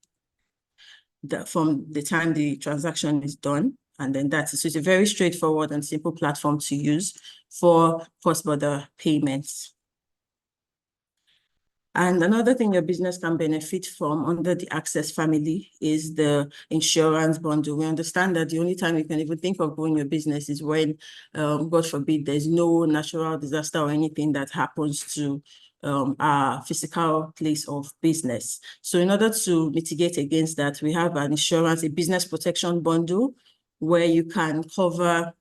Speaker 6: from the time the transaction is done. And then so it's a very straightforward and simple platform to use for cross-border payments. And another thing your business can benefit from under the Access family is the insurance bundle. We understand that the only time you can even think of growing your business is when, God forbid, there's no natural disaster or anything that happens to our physical place of business. So in order to mitigate against that, we have an insurance, a business protection bundle, where you can cover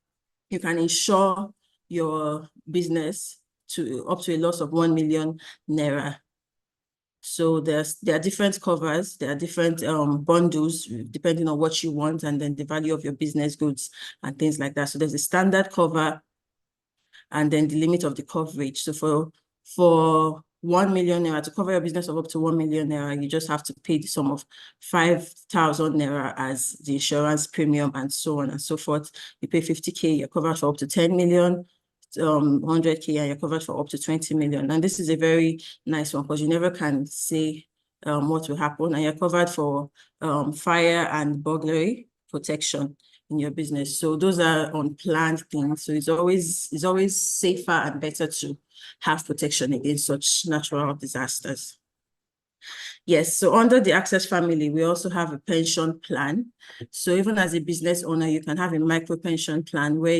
Speaker 6: you can insure your business to up to a loss of 1 million naira. So there are different covers, there are different bundles depending on what you want and then the value of your business goods and things like that. So there's a standard cover and then the limit of the coverage. So for 1 million naira, to cover your business of up to 1 million naira, you just have to pay the sum of 5,000 naira as the insurance premium and so on and so forth. You pay 50K, you're covered for up to 10 million. 100K and you're covered for up to 20 million. And this is a very nice one because you never can say what will happen, and you're covered for fire and burglary protection in your business. So those are unplanned things. So it's always safer and better to have protection against such natural disasters. Yes, so under the Access family, we also have a pension plan. So even as a business owner, you can have a micro pension plan where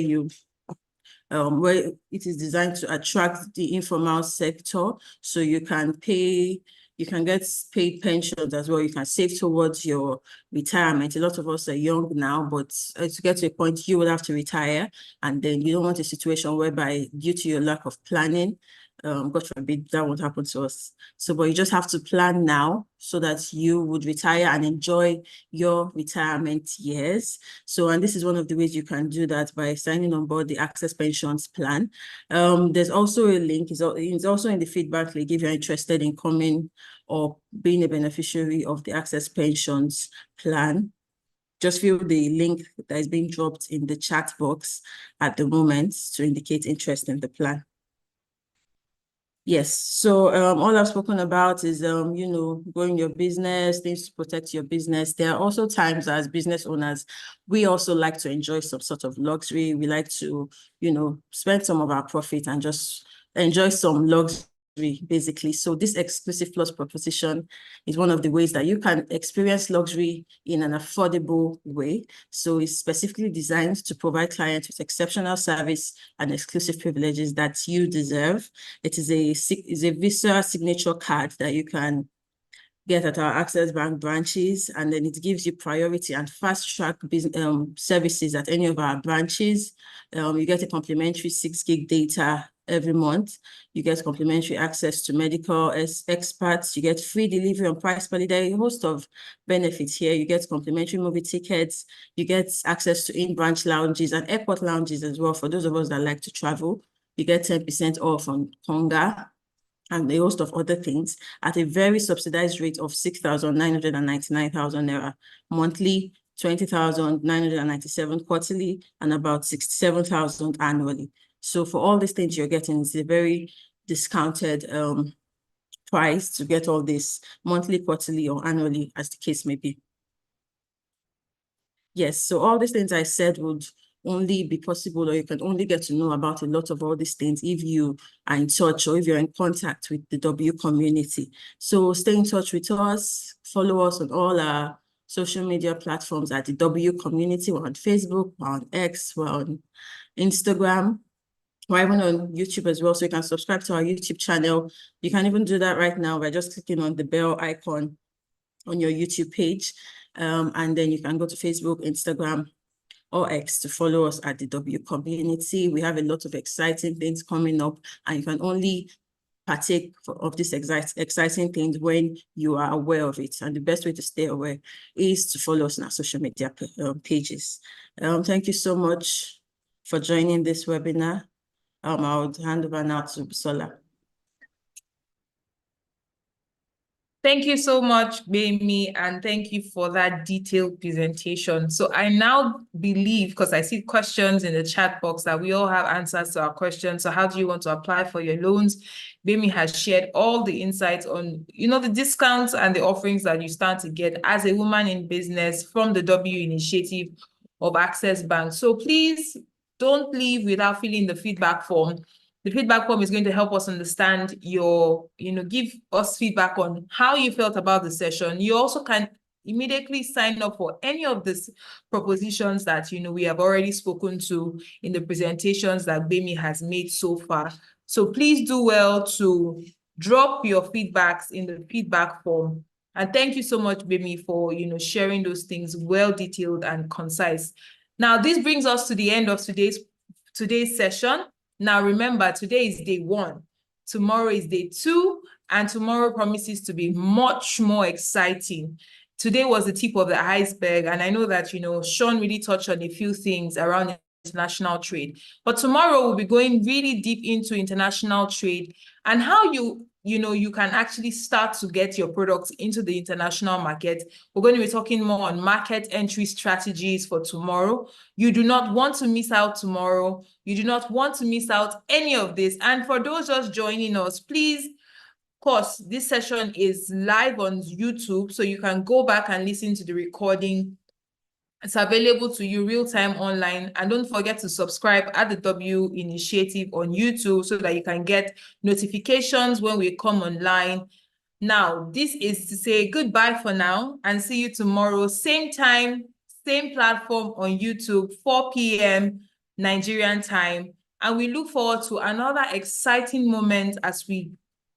Speaker 6: it is designed to attract the informal sector. So you can get paid pensions as well. You can save towards your retirement. A lot of us are young now, but to get to a point, you will have to retire. And then you don't want a situation whereby due to your lack of planning, God forbid, that won't happen to us. So, but you just have to plan now so that you would retire and enjoy your retirement years. So, and this is one of the ways you can do that by signing on board the Access Pensions plan. There's also a link, it's also in the feedback link if you're interested in coming or being a beneficiary of the Access Pensions plan. Just fill the link that is being dropped in the chat box at the moment to indicate interest in the plan. Yes, so all I've spoken about is, growing your business, things to protect your business. There are also times as business owners, we also like to enjoy some sort of luxury. We like to, spend some of our profit and just enjoy some luxury, basically. So this Exclusive Plus proposition is one of the ways that you can experience luxury in an affordable way. So it's specifically designed to provide clients with exceptional service and exclusive privileges that you deserve. It is a Visa signature card that you can get at our Access Bank branches, and then it gives you priority and fast-track services at any of our branches. You get a complimentary 6 gig data every month. You get complimentary access to medical experts. You get free delivery on price per leader. A host of benefits here. You get complimentary movie tickets. You get access to in-branch lounges and airport lounges as well for those of us that like to travel. You get 10% off on Konga and a host of other things at a very subsidized rate of 6,999,000 naira monthly, 20,997 quarterly, and about 67,000 annually. So for all these things you're getting, it's a very discounted price to get all this monthly, quarterly, or annually, as the case may be. Yes, so all these things I said would only be possible, or you can only get to know about a lot of all these things if you are in touch or if you're in contact with the W community. So stay in touch with us, follow us on all our social media platforms at the W community. We're on Facebook, we're on X, we're on Instagram, we're even on YouTube as well. So you can subscribe to our YouTube channel. You can even do that right now by just clicking on the bell icon on your YouTube page. And then you can go to Facebook, Instagram, or X to follow us at the W community. We have a lot of exciting things coming up, and you can only partake of these exciting things when you are aware of it. And the best way to stay aware is to follow us on our social media pages. Thank you so much for joining this webinar. I would hand over now to Bisola.
Speaker 1: Thank you so much, Bemi, and thank you for that detailed presentation. So I now believe, because I see questions in the chat box, that we all have answers to our questions. So how do you want to apply for your loans? Bemi has shared all the insights on, the discounts and the offerings that you stand to get as a woman in business from the W initiative of Access Bank. So please don't leave without filling the feedback form. The feedback form is going to help us understand give us feedback on how you felt about the session. You also can immediately sign up for any of these propositions that, we have already spoken to in the presentations that Bemi has made so far. So please do well to drop your feedbacks in the feedback form. And thank you so much, Bemi, for, sharing those things well detailed and concise. Now, this brings us to the end of today's today's session. Now, remember, today is day 1. Tomorrow is day 2, and tomorrow promises to be much more exciting. Today was the tip of the iceberg, and I know that, Sean really touched on a few things around international trade. But tomorrow we'll be going really deep into international trade and how you can actually start to get your products into the international market. We're going to be talking more on market entry strategies for tomorrow. You do not want to miss out tomorrow. You do not want to miss out any of this. And for those just joining us, please, of course, this session is live on YouTube, so you can go back and listen to the recording. It's available to you real-time online. And don't forget to subscribe at the W Initiative on YouTube so that you can get notifications when we come online. Now, this is to say goodbye for now and see you tomorrow, same time, same platform on YouTube, 4 p.m. Nigerian time. And we look forward to another exciting moment as we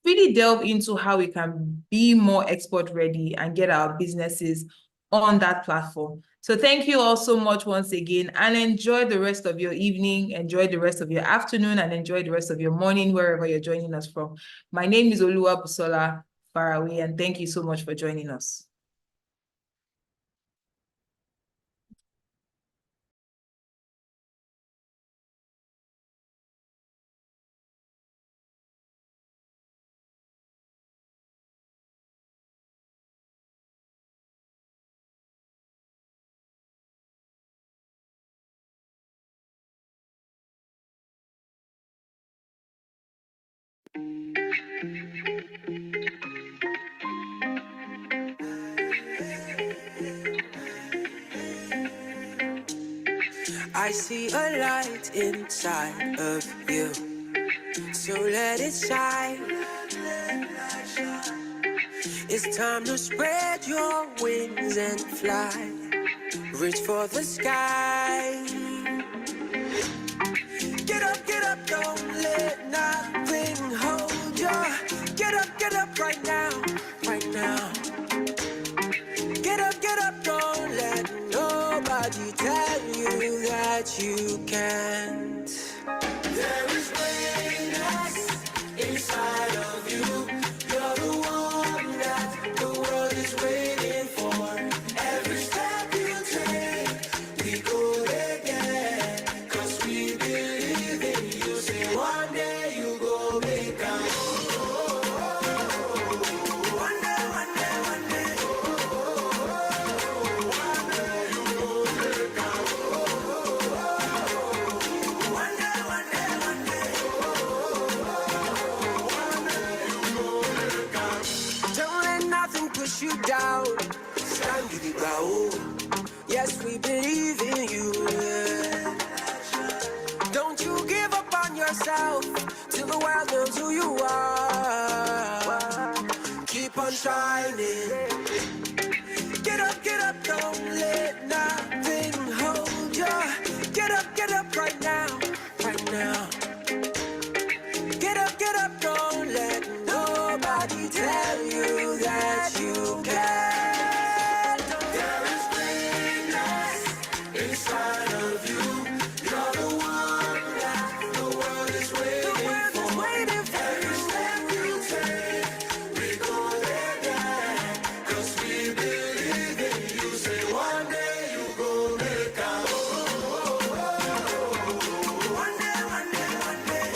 Speaker 1: really delve into how we can be more export ready and get our businesses on that platform. So thank you all so much once again, and enjoy the rest of your evening, enjoy the rest of your afternoon, and enjoy the rest of your morning, wherever you're joining us from. My name is Oluwa Busola Farawi, and thank you so much for joining us.
Speaker 7: I see a light inside of you, so let it shine. It's time to spread your wings and fly. Reach for the sky. Get up, don't let nothing hold you. Get up right now, right now. Get up, don't let nobody tell you that you can't. There is readiness inside of you. You're the one that the world is waiting for. Every step you take, we go again. 'Cause we believe in you. Say one day you go make out. One day, one day, one day. Push you down, stand with the ground. Yes, we believe in you. Yeah. Don't you give up on yourself till the world knows who you are. Keep on shining. Get up, don't let nothing hold you. Get up right now, right now. Get up, don't let nobody tell you that you can't. There is greatness inside of you. You're the one that the world is waiting for. Every step you take, we go there, 'cause we believe in you. Say one day you go make out. One day, one day, one day.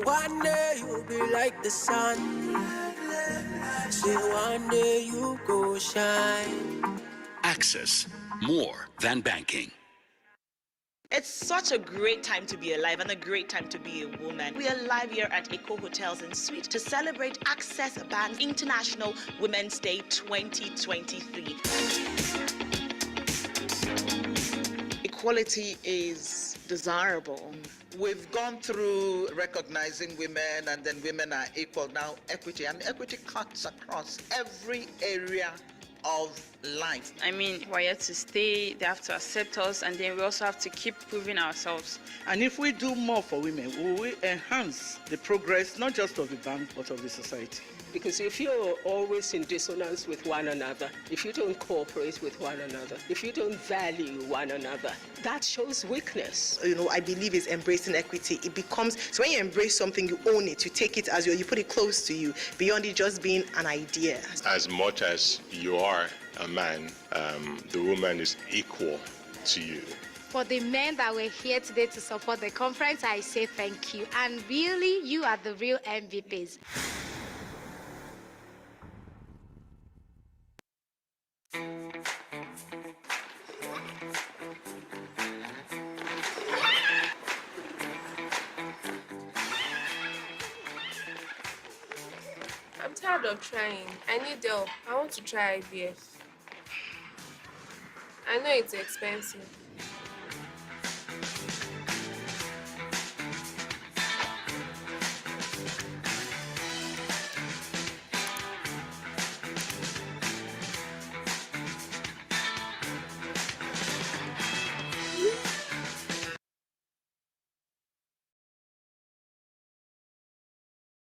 Speaker 7: One day you'll be like the sun. Say one day you go shine.
Speaker 8: Access, more than banking.
Speaker 9: It's such a great time to be alive and a great time to be a woman. We are live here at Eco Hotels and Suites to celebrate Access Bank's International Women's Day 2023.
Speaker 10: Equality is desirable. We've gone through recognizing women, and then women are equal. Now equity, and equity cuts across every area of light.
Speaker 11: I mean, we're here to stay, they have to accept us, and then we also have to keep proving ourselves.
Speaker 12: And if we do more for women, we will enhance the progress, not just of the bank, but of the society.
Speaker 13: Because if you're always in dissonance with one another, if you don't cooperate with one another, if you don't value one another, that shows weakness.
Speaker 14: I believe is embracing equity. It becomes, so when you embrace something, you own it, you take it as you put it close to you, beyond it just being an idea.
Speaker 15: As much as you are a man, the woman is equal to you.
Speaker 16: For the men that were here today to support the conference, I say thank you. And really, you are the real MVPs.
Speaker 17: I'm tired of trying. I need help. I want to try IVF. I know it's expensive.